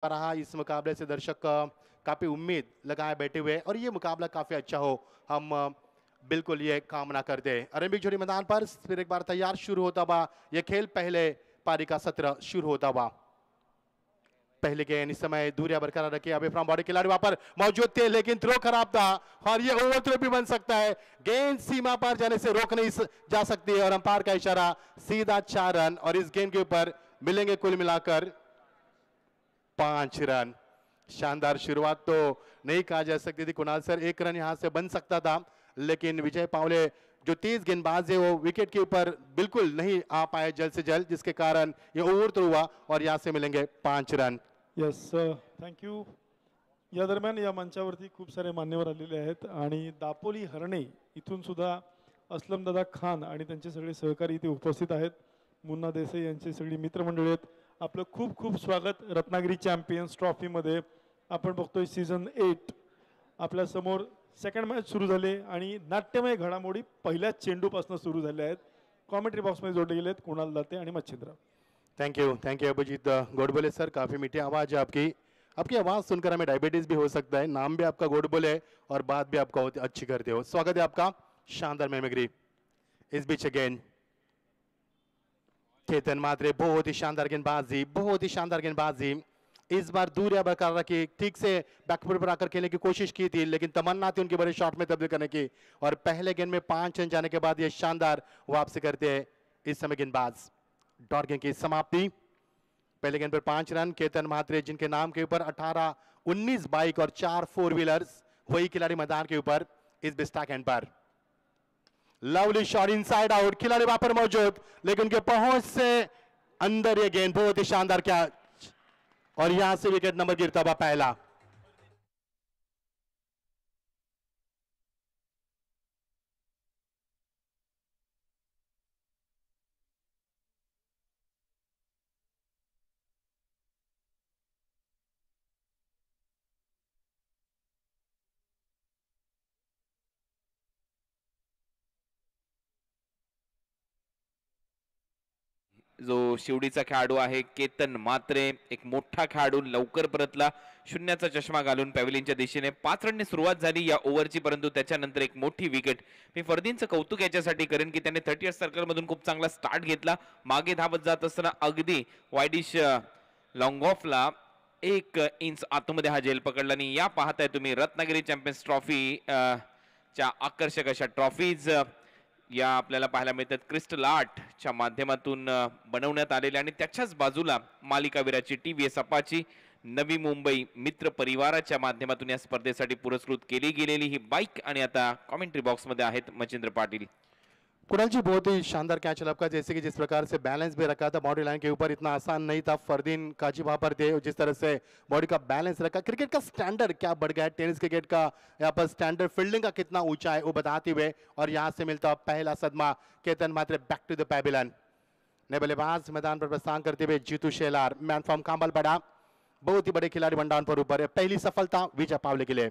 रहा इस मुकाबले से दर्शक काफी उम्मीद लगाए बैठे हुए और ये मुकाबला काफी अच्छा हो हम बिल्कुल ये कामना करते हैं। अरेबिक जोड़ी मैदान पर फिर एक बार तैयार शुरू होता हुआ ये खेल पहले पारी का सत्र शुरू होता हुआ। पहले गेंद इस समय दूरियां बरकरार रखी अभी फ्रॉम बॉडी खिलाड़ी वहां पर मौजूद थे लेकिन थ्रो खराब था और ये ओवर थ्रो भी बन सकता है। गेंद सीमा पर जाने से रोक नहीं जा सकती है और अंपायर का इशारा सीधा 4 रन और इस गेंद के ऊपर मिलेंगे कुल मिलाकर 5 रन। शानदार शुरुआत तो नहीं कहा जा सकती थी कुणाल सर, 1 रन यहां से बन सकता था लेकिन विजय पावले जो तेज गेंदबाज है वो विकेट के ऊपर बिल्कुल नहीं आ पाए जल्द से जल्द, जिसके कारण ये ओवर थ्रो हुआ और यहां से मिलेंगे 5 रन। Yes thank you. या दरम्यान या मंचावरती खूप सारे मान्यवर आलेले आहेत आणि दापोली हरणे इथून सुद्धा असलमदादा खान आणि त्यांचे सगळे सहकारी इथे उपस्थित आहेत। मुन्ना देसाई यांची सगळी मित्रमंडळी आहेत। आपलं खूप खूप स्वागत रत्नागिरी चॅम्पियन्स ट्रॉफीमध्ये। आपण बघतोय सीझन 8 आपल्या समोर सेकंड मॅच सुरू झाले आणि नाट्यमय घडामोडी पहिल्या चेंडूपासून सुरू झाल्या आहेत। कॉमेंट्री बॉक्समध्ये जोडले गेले आहेत कुणाल दाते आणि Machhindra. Thank you Abhijit Godbole sir, काफी मीठी आवाज है आपकी आवाज सुनकर हमें डायबिटीज भी हो सकता है। नाम भी आपका गोडबोले और बात भी आपका अच्छी करते हो। स्वागत है आपका, शानदार मेमग्री। इस बीच अगेन केतन मात्रे, बहुत ही शानदार गेंदबाजी, बहुत ही शानदार गेंदबाजी। इस बार दूरियां बरकरार रखी, ठीक से बैकफुट पर आकर खेलने की कोशिश की थी लेकिन तमन्ना थी उनके बड़े शॉट में तब्दील करने की और पहले गेंद में 5 रन जाने के बाद ये शानदार वापसी करते हैं इस समय गेंदबाज। डॉट गेंद की समाप्ति, पहले गेंद पर 5 रन। केतन म्हात्रे जिनके नाम के ऊपर 18 19 बाइक और 4 4 व्हीलर्स, वही खिलाड़ी मैदान के ऊपर इस बिस्टाक एंड पर। लवली शॉट इनसाइड आउट, खिलाड़ी वहां पर मौजूद लेकिन उनके पहुंच से अंदर ये गेंद, बहुत ही शानदार कैच और यहां से विकेट नंबर गिरता हुआ पहला। जो शिवडीचा खेळाडू आहे केतन मात्रे, एक मोठा खेळाडू लवकर परतला, शून्याचा चष्मा घालून पॅव्हलियनच्या दिशेने 5 रनने सुरुवात झाली या ओव्हरची, परंतु त्याच्यानंतर एक मोठी विकेट। मी फरदीनचं कौतुक याच्यासाठी करेन की त्याने 30th सर्कल मधून खूप चांगला स्टार्ट घेतला, मागे धावत जात असताना अगदी वाईडिश लॉंग ऑफला 1 इंच आतमध्ये हा झेल पकडला। आणि या पाहताय तुम्ही रत्नागिरी चॅम्पियन्स ट्रॉफी च्या आकर्षक अशा ट्रॉफीज या आपल्याला पाहायला मिळतात क्रिस्टल आर्टच्या माध्यमातून बनवण्यात आलेल्या आणि त्याच्याच बाजूला मालिकावीराची टीव्हीएस अपाची नवी मुंबई मित्र परिवाराच्या माध्यमातून या स्पर्धेसाठी पुरस्कृत केली गेलेली ही बाइक। आणि आता कमेंट्री बॉक्स मध्ये आहेत मच्छिंद्र पाटील। कुणाल जी, बहुत ही शानदार कैच लपका, जैसे कि जिस प्रकार से बैलेंस भी रखा था बॉडी लाइन के ऊपर, इतना आसान नहीं था। फरदीन काजी वहां पर थे, जिस तरह से बॉडी का बैलेंस रखा, क्रिकेट का स्टैंडर्ड क्या बढ़ गया है, टेनिस क्रिकेट का यहाँ पर स्टैंडर्ड, फील्डिंग का कितना ऊंचा है वो बताते हुए और यहाँ से मिलता पहला सदमा। केतन मात्रे बैक टू द पैविलियन, नए बल्लेबाज मैदान पर प्रस्थान करते हुए जीतू शेलार, मैन फ्रॉम कांबल बड़ा, बहुत ही बड़े खिलाड़ी वनडाउन पर ऊपर है। पहली सफलता विजय पावले के लिए।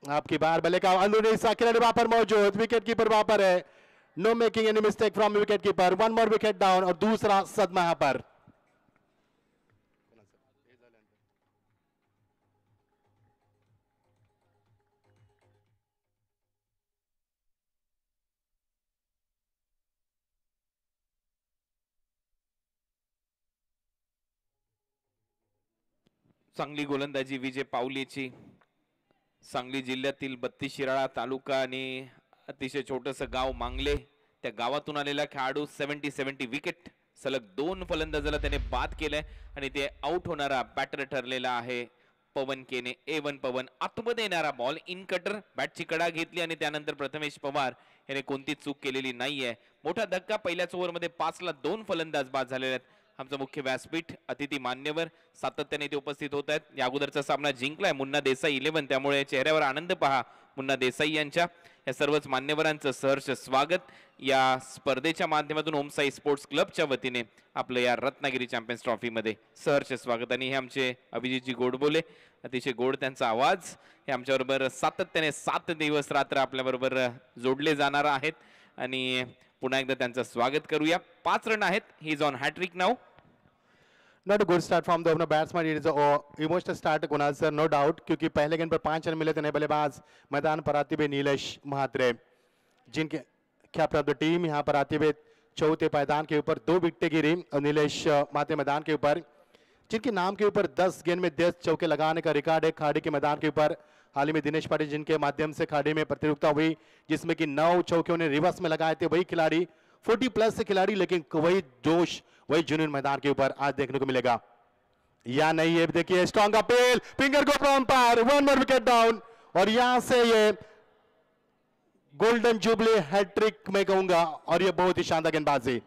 आपकी बार बल्ले का अंदरूनी खिलाड़ी वहां पर मौजूद, विकेट कीपर वहां पर है, no making any mistake from wicket keeper. 1 more wicket down और दूसरा सदमा यहां पर। चांगली गोलंदाजी विजय पावलेची। सांगली जिल्ह्यातील 32 शिराळा तालुका आणि अतिशय छोटंसं गाव मांगले, त्या गावातून आलेला खेळाडू 70 विकेट, सलग 2 फलंदाजाला त्याने बाद केलंय आणि ते आउट होणारा बॅटर ठरलेला आहे पवन केने। A1 पवन, आतमध्ये येणारा बॉल इन कटर, बॅटची कडा घेतली आणि त्यानंतर प्रथमेश पवार याने कोणतीच चूक केलेली नाहीये। मोठा धक्का, पहिल्याच ओव्हरमध्ये 5 ला 2 फलंदाज बाद झालेले आहेत। आमचं मुख्य व्यासपीठ अतिथी मान्यवर सातत्याने इथे उपस्थित होत आहेत। या अगोदरचा सामना जिंकलाय मुन्ना देसाई 11, त्यामुळे चेहऱ्यावर आनंद पहा मुन्ना देसाई यांच्या। या सर्वच मान्यवरांचं सहर्ष स्वागत या स्पर्धेच्या माध्यमातून ओमसाई स्पोर्ट्स क्लबच्या वतीने आपलं या रत्नागिरी चॅम्पियन्स ट्रॉफी मध्ये सहर्ष स्वागत। आणि हे आमचे अभिजीतजी गोडबोले, अतिशय गोड त्यांचा आवाज, हे आमच्याबरोबर सातत्याने 7 दिवस रात्र आपल्याबरोबर जोडले जाणार आहेत आणि पुन्हा एकदा त्यांचं स्वागत करूया। 5 रन आहेत, he is on hattrick now. Not a good start from the opener batsman. It is emotional start Kunal sir, no doubt, क्योंकि पहले गेंद पर 5 रन मिले थे नए बल्लेबाज मैदान पर आते हुए नीलेश महात्रे, जिनके कैप्टन ऑफ द टीम यहाँ पर आते हुए चौथे पायदान के ऊपर 2 विकेटें गिरी और नीलेश महात्रे मैदान के ऊपर, जिनके नाम के ऊपर 10 गेंद में 10 चौके लगाने का रिकॉर्ड है खाड़ी के मैदान के ऊपर. हाल ही में दिनेश पाटिल जिनके माध्यम से खाड़ी में प्रतियोगिता हुई जिसमें कि 9 चौके उन्हें रिवर्स में लगाए थे, वही खिलाड़ी 40 प्लस से खिलाड़ी, लेकिन वही जोश वही जुनून मैदान के ऊपर आज देखने को मिलेगा या नहीं. ये देखिए स्ट्रॉन्ग अपील, फिंगर को फ्रॉम पार, 1 मोर विकेट डाउन और यहां से ये गोल्डन जुबली हैट्रिक मैं कहूंगा और ये बहुत ही शानदार गेंदबाजी.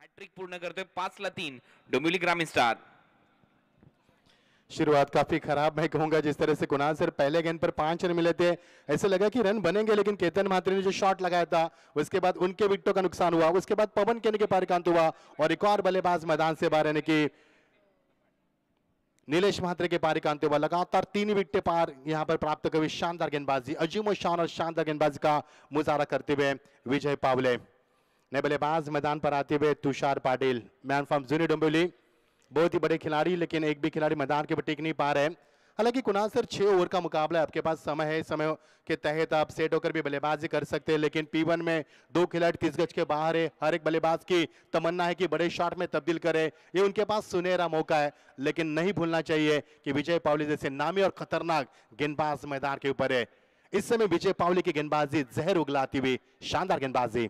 हॅट्रिक पूर्ण करतोय 5-3 डोंबिवली ग्रामीण स्टार. शुरुआत काफी खराब मैं कहूंगा, जिस तरह से कुणाल सर पहले गेंद पर 5 रन मिले थे, ऐसे लगा कि रन बनेंगे, लेकिन केतन महात्रे ने जो शॉट लगाया था उसके बाद उनके विकेटों का नुकसान हुआ. उसके बाद पवन केनी के पारिकांत हुआ और एक और बल्लेबाज मैदान से बाहर, यानी कि नीलेश महात्रे के पारिकांत हुआ. लगातार 3 विकेटें पार यहां पर प्राप्त कर शानदार गेंदबाजी, अजीमो शान और शानदार गेंदबाजी का मुजाहरा करते हुए विजय पावले. नए बल्लेबाज मैदान पर आते हुए Tushar Patil, man from junior Dombivli, बहुत ही बड़े खिलाड़ी, लेकिन एक भी खिलाड़ी मैदान के ऊपर टिक नहीं पा रहे. हालांकि कुणाल सर 6 ओवर का मुकाबला है, आपके पास समय है, समय के तहत आप सेट होकर भी बल्लेबाजी कर सकते हैं, लेकिन P1 में 2 खिलाड़ी 30 गज के बाहर है. हर एक बल्लेबाज की तमन्ना है कि बड़े शॉट में तब्दील करे, ये उनके पास सुनहरा मौका है, लेकिन नहीं भूलना चाहिए कि विजय पावली जैसे नामी और खतरनाक गेंदबाज मैदान के ऊपर है. इस समय विजय पावली की गेंदबाजी जहर उगलाती हुई शानदार गेंदबाजी.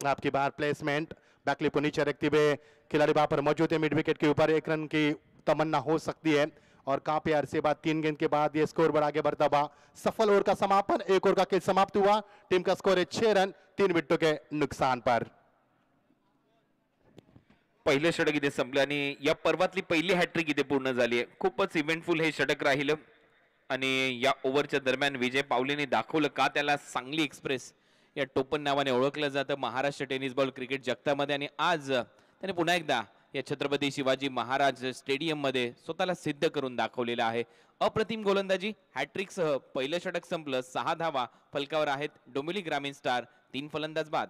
आपकी बार प्लेसमेंट बैकलिप को नीचे रखते हुए खिलाड़ी वहां पर मौजूद है. मिड विकेट के ऊपर 1 रन की तमन्ना हो सकती है और काफी अरसे बाद 3 गेंद के बाद ये स्कोर बढ़ आगे बढ़ता हुआ सफल ओवर का समापन. 1 ओवर का खेल समाप्त हुआ. टीम का स्कोर है 6 रन 3 विकेटों के नुकसान पर. पहिले षटक इथे संपले आणि या पर्वातली पहिली हॅट्रिक इथे पूर्ण झाली आहे. खूपच इव्हेंटफुल हे षटक राहिलं आणि या ओव्हरच्या दरम्यान विजय पावलेने दाखवलं का त्याला सांगली एक्सप्रेस या टोपण नावाने ओळखलं जातं महाराष्ट्र टेनिस बॉल क्रिकेट जगतामध्ये. आणि आज त्याने पुन्हा एकदा या छत्रपती शिवाजी महाराज स्टेडियम मध्ये स्वतःला सिद्ध करून दाखवलेलं आहे. अप्रतिम गोलंदाजी, हॅट्रिकसह पहिलं षटक संपलं. 6 धावा फलकावर आहेत डोंबिवली ग्रामीण स्टार. 3 फलंदाज बाद.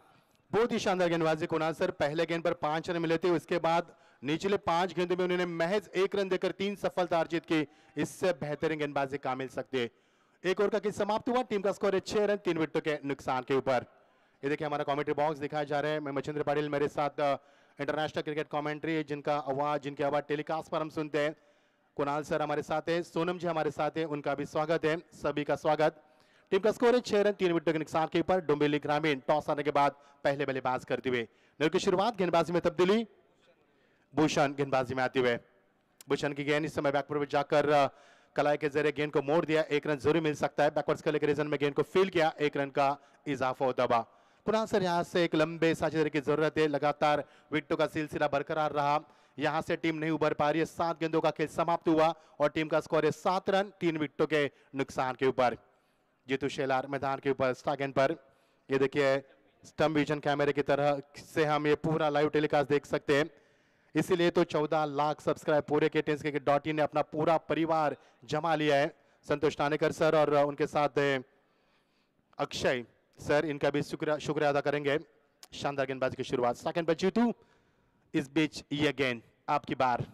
बहुत ही शानदार गेंदबाजी कुणाल सर. पहले गेंद पर 5 रन मिले थे, उसके बाद निचले 5 गेंदों में उन्होंने महज 1 रन देकर 3 सफलता अर्जित की. इससे बेहतरीन गेंदबाजी कहां मिल सकती है. 1 ओवर का खेल समाप्त हुआ. टीम का स्कोर है 6 रन 3 विकेटों के नुकसान के ऊपर. ये देखिए हमारा कमेंट्री बॉक्स दिखाया जा रहा है. मैं मच्छिंद्र पाटिल, मेरे साथ इंटरनेशनल क्रिकेट कमेंट्री जिनकी आवाज टेलीकास्ट पर हम सुनते हैं. कुणाल सर हमारे साथ है, सोनम जी हमारे साथ है, उनका भी स्वागत है. सभी का स्वागत. टीम का स्कोर है 6 रन 3 विकेटों के नुकसान के ऊपर. डोंबिवली ग्रामीण टॉस आने के बाद पहले बल्लेबाज करते हुए. नर की शुरुआत गेंदबाजी में तब्दीली, भूषण गेंदबाजी में आते हुए. भूषण की गेंद इस समय बैकवर्ड में जाकर कलाई के जरिए गेंद को मोड़ दिया. 1 रन जरूर मिल सकता है. बैकवर्ड्स के लेकर रीजन में गेंद को फील किया. 1 रन का इजाफा होता हुआ. कुणाल सर यहाँ से एक लंबे साझेदारी की जरूरत है. लगातार विकेटों का सिलसिला बरकरार रहा. यहाँ से टीम नहीं उभर पा रही है. 7 गेंदों का खेल समाप्त हुआ और टीम का स्कोर है 7 रन 3 विकेटों के नुकसान के ऊपर. जीतू शेलार मैदान के ऊपर स्टार गेंद पर. ये देखिए स्टम्प विजन कैमरे की तरह से हम ये पूरा लाइव टेलीकास्ट देख सकते हैं. इसीलिए तो 14 लाख सब्सक्राइब पूरे KTNScricket.in ने अपना पूरा परिवार जमा लिया है. संतोष नानेकर सर और उनके साथ अक्षय सर, इनका भी शुक्रिया अदा करेंगे. शानदार गेंदबाजी की शुरुआत. सेकंड पर जीतू. इस बीच ये गेंद आपकी बार.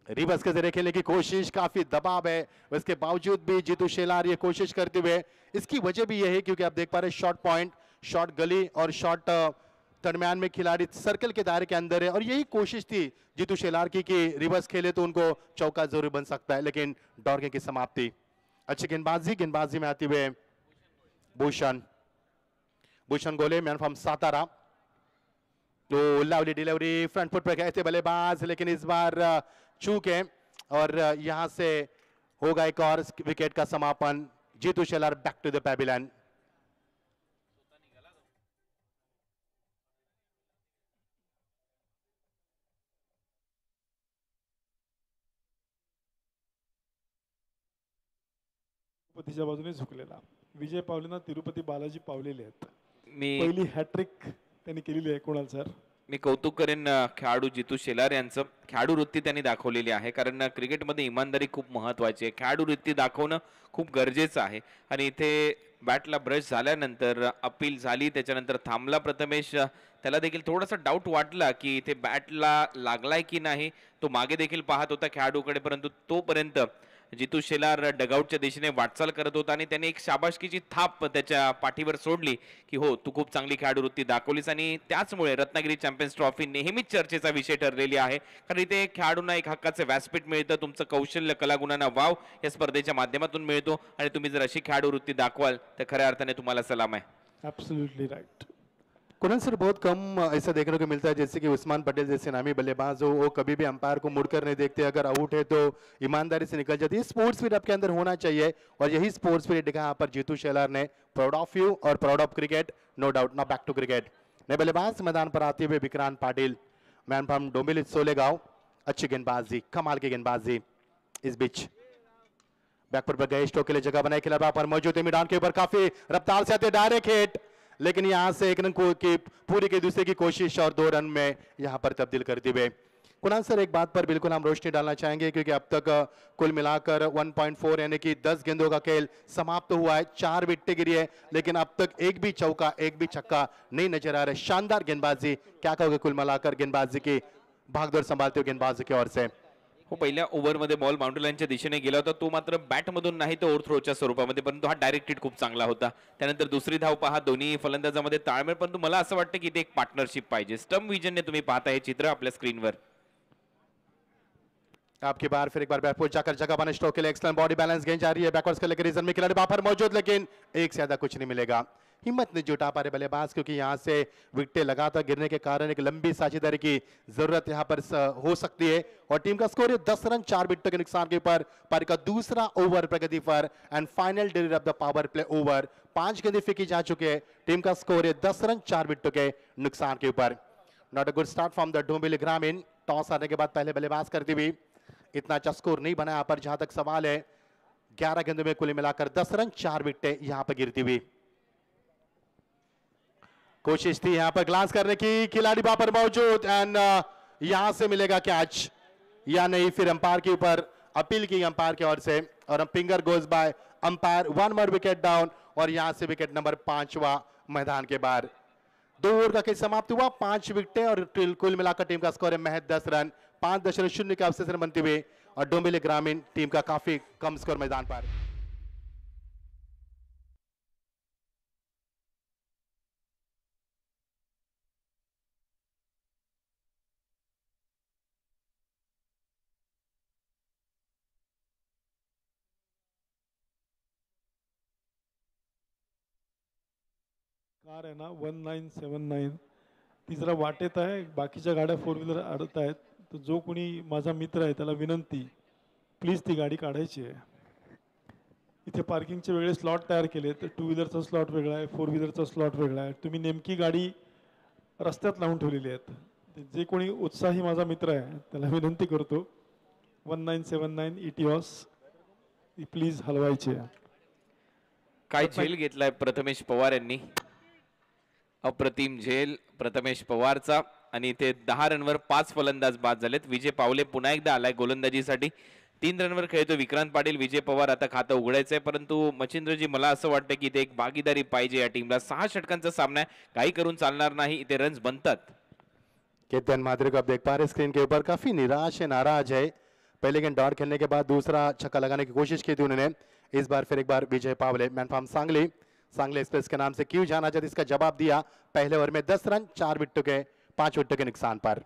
रिवर्स के जरिए खेलने की कोशिश, काफी दबाव है, उसके बावजूद भी जीतू शेलार ये कोशिश करते हुए. इसकी वजह भी यह है क्योंकि आप देख पा रहे हैं शॉर्ट पॉइंट, शॉर्ट गली और शॉर्ट दरम्यान में खिलाड़ी सर्कल के दायरे के अंदर है और यही कोशिश थी जीतू शेलार की कि रिवर्स खेले तो उनको चौका जरूर बन सकता है, लेकिन डॉर्गे की समाप्ति. अच्छी गेंदबाजी में आते हुए भूषण गोले, मैन फ्रॉम सातारा. तो लवली डिलीवरी, फ्रंट फुट पर गए थे बल्लेबाज, लेकिन इस बार चूक है और यहां से होगा एक और विकेट का समापन. Jitu Shelar back to the pavilion. तिरुपतीच्या बाजूने झुकलेला. विजय पावलेंना तिरुपती बालाजी पावलेले आहेत. मी पहिली हॅट्रिक त्यांनी केलेली आहे. कुणाल सर, मी कौतुक करेन खेळाडू जितू शेलार यांचं. खेळाडू वृत्ती त्यांनी दाखवलेली आहे, कारण क्रिकेटमध्ये इमानदारी खूप महत्वाची आहे. खेळाडू वृत्ती दाखवणं खूप गरजेचं आहे. आणि इथे बॅटला ब्रश झाल्यानंतर अपील झाली, त्याच्यानंतर थांबला प्रथमेश. त्याला देखील थोडासा डाऊट वाटला की इथे बॅटला लागलाय की नाही. तो मागे देखील पाहत होता खेळाडूकडे, परंतु तोपर्यंत जितू शेलार डगआउटच्या दिशेने वाटचाल करत होता आणि त्याने एक शाबासकीची थाप त्याच्या पाठीवर सोडली की हो, तू खूप चांगली खेळाडू वृत्ती दाखवलीस. आणि त्याचमुळे रत्नागिरी चॅम्पियन्स ट्रॉफी नेहमीच चर्चेचा विषय ठरलेली आहे, कारण इथे खेळाडूंना एक हक्काचे व्यासपीठ मिळतं. तुमचं कौशल्य, कलागुणांना वाव या स्पर्धेच्या माध्यमातून मिळतो आणि तुम्ही जर अशी खेळाडू वृत्ती दाखवाल तर खऱ्या अर्थाने तुम्हाला सलाम आहे. Absolutely right. कुणाल सर, बहुत कम ऐसा देखने को मिलता है जैसे कि उस्मान पटेल जैसे नामी बल्लेबाज हो, वो कभी भी अंपायर को मुड़कर नहीं देखते. अगर आउट है तो ईमानदारी से निकल जाती है. स्पोर्ट्स स्पिरिट आपके अंदर होना चाहिए और यही स्पोर्ट्स स्पिरिट दिखा यहाँ पर जीतू शेलार ने. प्राउड ऑफ यू और proud of cricket, no doubt. Now back to cricket. नए बल्लेबाज मैदान पर आते हुए विक्रांत पाटिल, मैन फ्रॉम डोंबिवली सोलेगांव. अच्छी गेंदबाजी, कमाल की गेंदबाजी. इस बीच बैकफुट पर गए, स्ट्रोक के लिए जगह बनाई, खिलाड़ी पर मौजूद है. मैदान के ऊपर काफी रफ्तार से आते डायरेक्ट हिट, लेकिन यहां से एक रन की पूरी के दूसरे की कोशिश और 2 रन में यहां पर तब्दील करते हुए. कुणाल सर, एक बात पर बिल्कुल हम रोशनी डालना चाहेंगे, क्योंकि अब तक कुल मिलाकर 1.4 यानी कि 10 गेंदों का खेल समाप्त हुआ है. 4 विकेटें गिरी है, लेकिन अब तक एक भी चौका, एक भी छक्का नहीं नजर आ रहा है. शानदार गेंदबाजी. क्या कहोगे कुल मिलाकर गेंदबाजी की, भागदौड़ संभालते हुए गेंदबाजी की ओर से? हो, पहिल्या ओव्हरमध्ये बॉल बाउंड्री लाईनच्या दिशेने गेला होता, तो मात्र बॅटमधून नाही तर ओव्हर थ्रोच्या स्वरूपामध्ये, परंतु हा डायरेक्ट हिट खूप चांगला होता. त्यानंतर दुसरी धाव पहा, दोन्ही फलंदाजामध्ये ताळमेळ, परंतु मला असं वाटतं की इथे एक पार्टनरशिप पाहिजे. स्टम्प विजनने तुम्ही पाहता हे चित्र आपल्या स्क्रीनवर. आपकी बार फिर एक बार बैकवर्ड जाकर जगह बने, स्ट्रोक के लिए एक्सलेंट बॉडी बैलेंस गेंद जा रही है. बैकवर्ड्स के लेकर रीजन में खिलाड़ी वहां पर मौजूद, लेकिन एक से ज्यादा कुछ नहीं मिलेगा. हिम्मत नहीं जुटा पा रहे बल्लेबाज, क्योंकि यहां से विकेटें लगातार गिरने के कारण एक लंबी साझेदारी की जरूरत यहां पर हो सकती है. और टीम का स्कोर है 10 रन 4 विकेटों के नुकसान के ऊपर. पारी का दूसरा ओवर प्रगति पर end final delivery of the power play over. 5 गेंदें फेंकी जा चुके हैं. टीम का स्कोर है 10 रन 4 विकेटों के नुकसान के ऊपर. Not a good start from the Dombivli ग्रामीण. टॉस आने के बाद पहले बल्लेबाज करती हुई, इतना अच्छा स्कोर नहीं बना यहाँ पर. जहां तक सवाल है, 11 गेंदों में कुल मिलाकर 10 रन 4 विकेटें यहां पर गिरती हुई. कोशिश थी यहां पर ग्लांस करने की, खिलाड़ी वहां पर मौजूद एंड यहां से मिलेगा कैच या नहीं. फिर अंपायर के ऊपर अपील की अंपायर की ओर से, और finger goes by umpire. 1 more wicket down और यहां से विकेट नंबर 5वां मैदान के बाहर. 2 ओवर का खेल समाप्त हुआ, 5 विकेटें और कुल मिलाकर टीम का स्कोर है महज 10 रन. 5.0 के अवसर बनते हुए और डोंबिवली ग्रामीण टीम का काफी कम स्कोर मैदान पर. कार आहे ना 1979, ती जरा वाटेत आहे. बाकीच्या गाड्या 4 व्हीलर अडत आहेत. तर जो कोणी माझा मित्र आहे त्याला विनंती, प्लीज ती गाडी काढायची आहे. इथे पार्किंगचे वेगळे स्लॉट तयार केले. तर 2 व्हीलरचा स्लॉट वेगळा आहे, 4 व्हीलरचा स्लॉट वेगळा आहे. तुम्ही नेमकी गाडी रस्त्यात लावून ठेवलेली आहेत. जे कोणी उत्साही माझा मित्र आहे त्याला विनंती करतो, 1979 इटिओस ती प्लीज हलवायची आहे. काय झेल घेतलाय प्रथमेश पवार यांनी. अप्रतिम झेल प्रथमेश पवारचा. आणि इथे 10 रनवर 5 फलंदाज बाद झालेत. विजय पावले पुन्हा एकदा आलाय गोलंदाजीसाठी. 3 रनवर खेळतो विक्रांत पाटील. विजय पवार आता खातं उघडायचंय, परंतु मच्छिंद्रजी मला असं वाटतं की इथे एक भागीदारी पाहिजे या टीमला. 6 षटकांचा सामना आहे, काही करून चालणार नाही. इथे रन्स बनतात. केतन माधुरी को आप देख पा रहे स्क्रीन के ऊपर, काफी निराश है, नाराज है. पहले गेंद डॉट खेलने के बाद दूसरा छक्का लगाने की कोशिश की थी उन्होंने. इस बार फिर एक बार Vijay Pawle, man from Sangli, Sangli express के नाम से क्यों जाना जाता, इसका जवाब दिया. पहले ओवर में 10 रन 4 विकेटों के 5 विकेटों के नुकसान पर.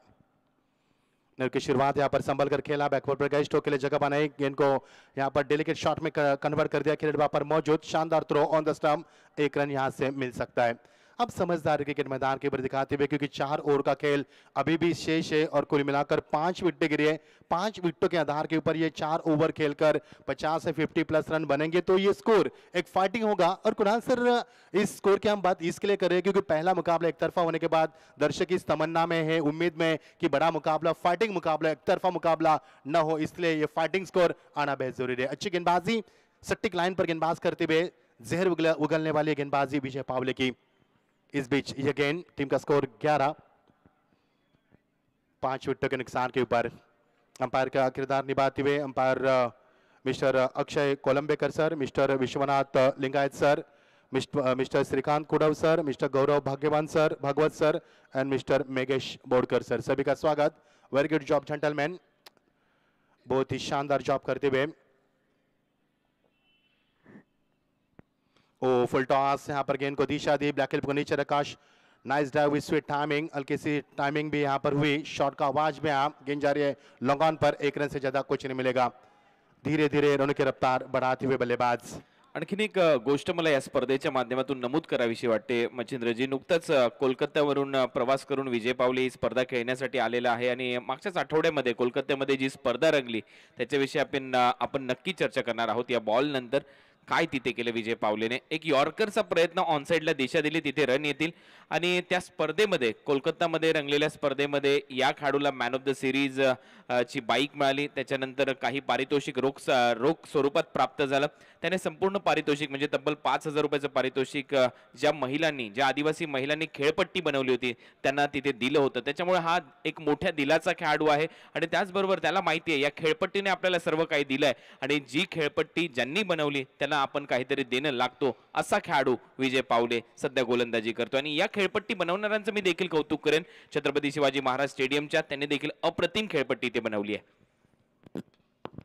की शुरुआत यहाँ पर संभल कर खेला. बैकवर्ड पर गए, स्ट्रोक के लिए जगह बनाई, गेंद को यहाँ पर डेलिकेट शॉट में कन्वर्ट कर दिया. खिलाड़ी वहां पर मौजूद, शानदार throw on the stump. 1 run यहाँ से मिल सकता है. अब समझदार क्रिकेट मैदान के ऊपर दिखाते हुए, क्योंकि 4 ओवर का खेल अभी भी शेष है और कुल मिलाकर 5 विकेटें गिरी है. 5 विकेटों के आधार के ऊपर ये 4 ओवर खेलकर 50 से 50 प्लस रन बनेंगे तो ये स्कोर एक फाइटिंग होगा. और कुणाल सर, इस स्कोर की हम बात इसके लिए कर रहे हैं क्योंकि पहला मुकाबला एक तरफा होने के बाद दर्शक इस तमन्ना में है, उम्मीद में कि बड़ा मुकाबला, फाइटिंग मुकाबला, एक तरफा मुकाबला न हो, इसलिए ये फाइटिंग स्कोर आना बेहद जरूरी है. अच्छी गेंदबाजी सट्टिक लाइन पर गेंदबाज करते हुए जहर उगलने वाली गेंदबाजी विजय पावले की। इस बीच ये गेंद टीम का स्कोर 11, 5 विकेटों के नुकसान के ऊपर। अंपायर का किरदार निभाते हुए umpire mister Akshay Kolambekar sir, mister Vishwanath Lingayat sir, mister Shrikant Kudav sir, mister Gaurav Bhagyawan sir, Bhagwat sir and mister Meghesh Bodkar sir, सभी का स्वागत। वेरी गुड जॉब जेंटलमैन, बहुत ही शानदार जॉब करते हुए। ओ फुल टॉस, यहाँ पर गेंद को दिशा दी, ब्लैक क्लिप को नीचे रखा, नाइस ड्राइव विद स्वीट टाइमिंग, हल्की सी टाइमिंग भी यहाँ पर हुई, शॉट का आवाज में आप गेंद जा रही है लॉन्ग ऑन पर, 1 रन से ज्यादा कुछ नहीं मिलेगा। धीरे धीरे रनों की रफ्तार बढ़ाते हुए बल्लेबाज। आणखीन एक गोष्ट मला या स्पर्धेच्या माध्यमातून नमूद करावीशी वाटते मच्छिंद्रजी, नुकताच कोलकात्यावरून प्रवास करून विजय पावले ही स्पर्धा खेळण्यासाठी आलेला आहे आणि मागच्याच आठवड्यामध्ये कोलकात्यामध्ये जी स्पर्धा रंगली त्याच्याविषयी आपण नक्की चर्चा करणार आहोत या बॉल नंतर। काय तिथे केलं विजय पावलेने, एक यॉर्करचा प्रयत्न ऑनसाइडला दिशा दिली, तिथे रन येतील आणि त्या स्पर्धेमध्ये कोलकातामध्ये रंगलेल्या स्पर्धेमध्ये या खेळाडूला मॅन ऑफ द सिरीज ची बाईक मिळाली, त्याच्यानंतर काही पारितोषिक रोख स्वरूपात प्राप्त झालं। त्याने संपूर्ण पारितोषिक म्हणजे तब्बल 5,000 रुपयाचं पारितोषिक ज्या आदिवासी महिलांनी खेळपट्टी बनवली होती त्यांना तिथे दिलं होतं, त्याच्यामुळे हा एक मोठ्या दिलाचा खेळाडू आहे आणि त्याचबरोबर त्याला माहिती आहे या खेळपट्टीने आपल्याला सर्व काही दिलंय आणि जी खेळपट्टी ज्यांनी बनवली त्यांना आपण काहीतरी देणं लागतो, असा खेळाडू विजय पावले सध्या गोलंदाजी करतो आणि या खेळपट्टी बनवणाऱ्यांचं मी देखील कौतुक करेन। छत्रपती शिवाजी महाराज स्टेडियमच्या त्यांनी देखील अप्रतिम खेळपट्टी ते बनवली आहे।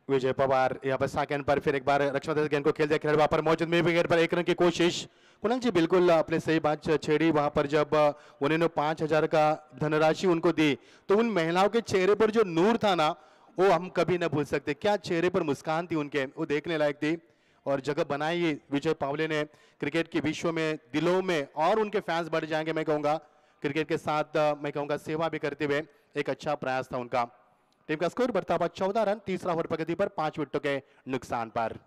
विजय पवार यहाँ पर सेकंड पर फिर एक बार रक्षण गेंद को खेलते खिलाड़ी वहां पर मौजूद, में विकेट पर 1 रन की कोशिश। कुणाल जी बिल्कुल आपने सही बात छेड़ी, वहां पर जब उन्होंने 5,000 का धनराशि उनको दी तो उन महिलाओं के चेहरे पर जो नूर था ना वो हम कभी न भूल सकते। क्या चेहरे पर मुस्कान थी उनके, वो देखने लायक थी और जगह बनाई विजय पावले ने क्रिकेट के विश्व में, दिलों में, और उनके फैंस बढ़ जाएंगे मैं कहूंगा। क्रिकेट के साथ मैं कहूंगा सेवा भी करते हुए एक अच्छा प्रयास था उनका। टीम का स्कोर बढ़ता हुआ 14 रन, तीसरा ओवर प्रगति पर 5 विकेटों के नुकसान पर।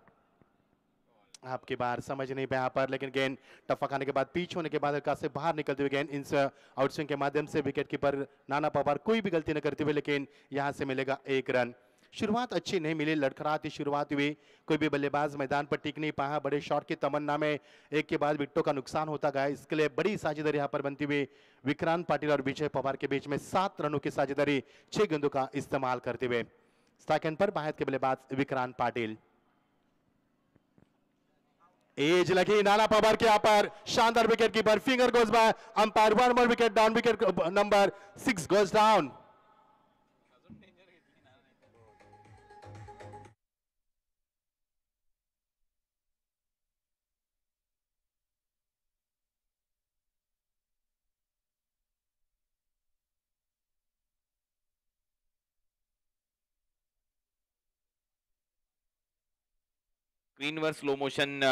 आपकी बार समझ नहीं पाया यहाँ पर, लेकिन गेंद टप्पा खाने के बाद पीछे होने के बाद हल्का से बाहर निकलते हुए गेंद इस आउटस्विंग के माध्यम से विकेट कीपर नाना पवार कोई भी गलती न करते हुए, लेकिन यहां से मिलेगा 1 रन। शुरुआत अच्छी नहीं मिली, लड़खड़ाती शुरुआत हुई, कोई भी बल्लेबाज मैदान पर टिक नहीं पाया, बड़े शॉट की तमन्ना में एक के बाद विकेटों का नुकसान होता गया। इसके लिए बड़ी साझेदारी यहाँ पर बनती हुई विक्रांत पाटिल और विजय पवार के बीच में 7 रनों की साझेदारी 6 गेंदों का इस्तेमाल करते हुए। सेकंड पर बाहर के बल्लेबाज विक्रांत पाटिल। एज लगी नाना पवार के यहाँ पर, शानदार wicket keeper, finger goes by umpire, 1 more wicket down, wicket number 6 goes down. स्क्रीनवर स्लो मोशन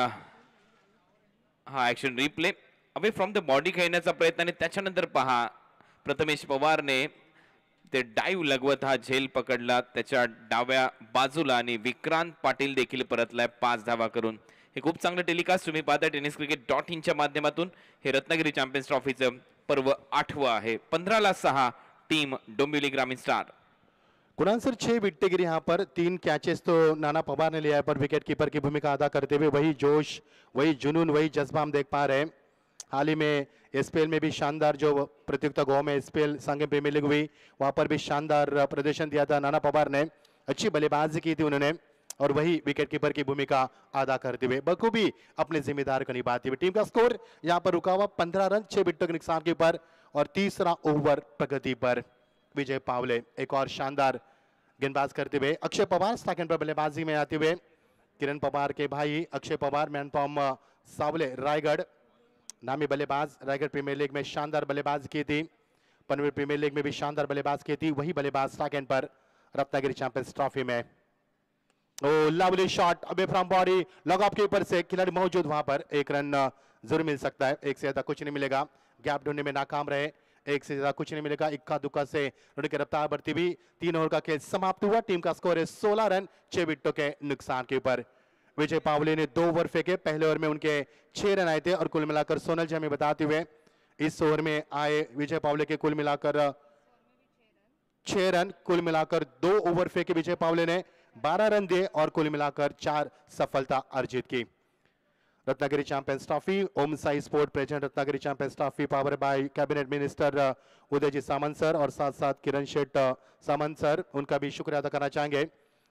हा action replay away from the body खेळण्याचा प्रयत्न आणि त्याच्यानंतर पहा प्रथमेश पवारने ते डाईव्ह लगवत हा झेल पकडला त्याच्या डाव्या बाजूला आणि विक्रांत पाटील देखील परतलाय 5 धावा करून। हे खूप चांगलं टेलिकास्ट तुम्ही पाहता tenniscricket.in च्या माध्यमातून। हे रत्नागिरी चॅम्पियन्स ट्रॉफीचं पर्व 8वं आहे। 15-6 टीम डोंबिवली ग्रामीण स्टार। कुणाल सर 6 विकेट यहाँ पर, 3 कैचेस तो नाना पवार ने लिया है, पर विकेट कीपर की भूमिका अदा करते हुए वही जोश, वही जुनून, वही जज्बा हम देख पा रहे हैं। हाल ही में एसपीएल में भी शानदार जो प्रतियोगिता गांव में एसपीएल संघ प्रीमियर लीग हुई वहां पर भी शानदार प्रदर्शन दिया था नाना पवार ने, अच्छी बल्लेबाजी की थी उन्होंने और वही विकेट कीपर की भूमिका अदा करते हुए बखूबी अपने जिम्मेदार को निभाते हुए। टीम का स्कोर यहाँ पर रुका हुआ 15 रन 6 विकेटों के नुकसान के ऊपर और तीसरा ओवर प्रगति पर। विजय पावले एक और शानदार गेंदबाज करते हुए, अक्षय पवार सेकंड पर बल्लेबाजी में आते हुए, किरण पवार के भाई अक्षय पवार मैन फ्रॉम सावले रायगढ़, नामी बल्लेबाज, रायगढ़ प्रीमियर लीग में शानदार बल्लेबाज की थी, पनवेल प्रीमियर लीग में भी शानदार बल्लेबाज की थी, वही बल्लेबाज सेकंड पर रत्नागिरी चैंपियंस ट्रॉफी में। ओ लवली शॉट अबे फ्रॉम बॉडी, लॉग ऑफ के ऊपर से खिलाड़ी मौजूद वहां पर, 1 रन जरूर मिल सकता है, 1 से ज्यादा कुछ नहीं मिलेगा, गैप ढूंढने में नाकाम रहे, 1 से ज्यादा कुछ नहीं मिलेगा। इक्का दुक्का से उनकी रफ्तार बढ़ती हुई 3 ओवर का खेल समाप्त हुआ। टीम का स्कोर है 16 रन 6 विकेटों के नुकसान के ऊपर। विजय पावले ने 2 ओवर फेंके, पहले ओवर में उनके 6 रन आए थे और कुल मिलाकर सोनल जी हमें बताते हुए इस ओवर में आए विजय पावले के कुल मिलाकर 6 रन, कुल मिलाकर 2 ओवर फेंके विजय पावले ने, 12 रन दिए और कुल मिलाकर 4 सफलता अर्जित की। Ratnagiri champions trophy Om Sai sport present Ratnagiri champions trophy power by cabinet minister Udayji Samant sir और साथ साथ किरण शेठ सामंत सर, उनका भी शुक्रिया अदा करना चाहेंगे।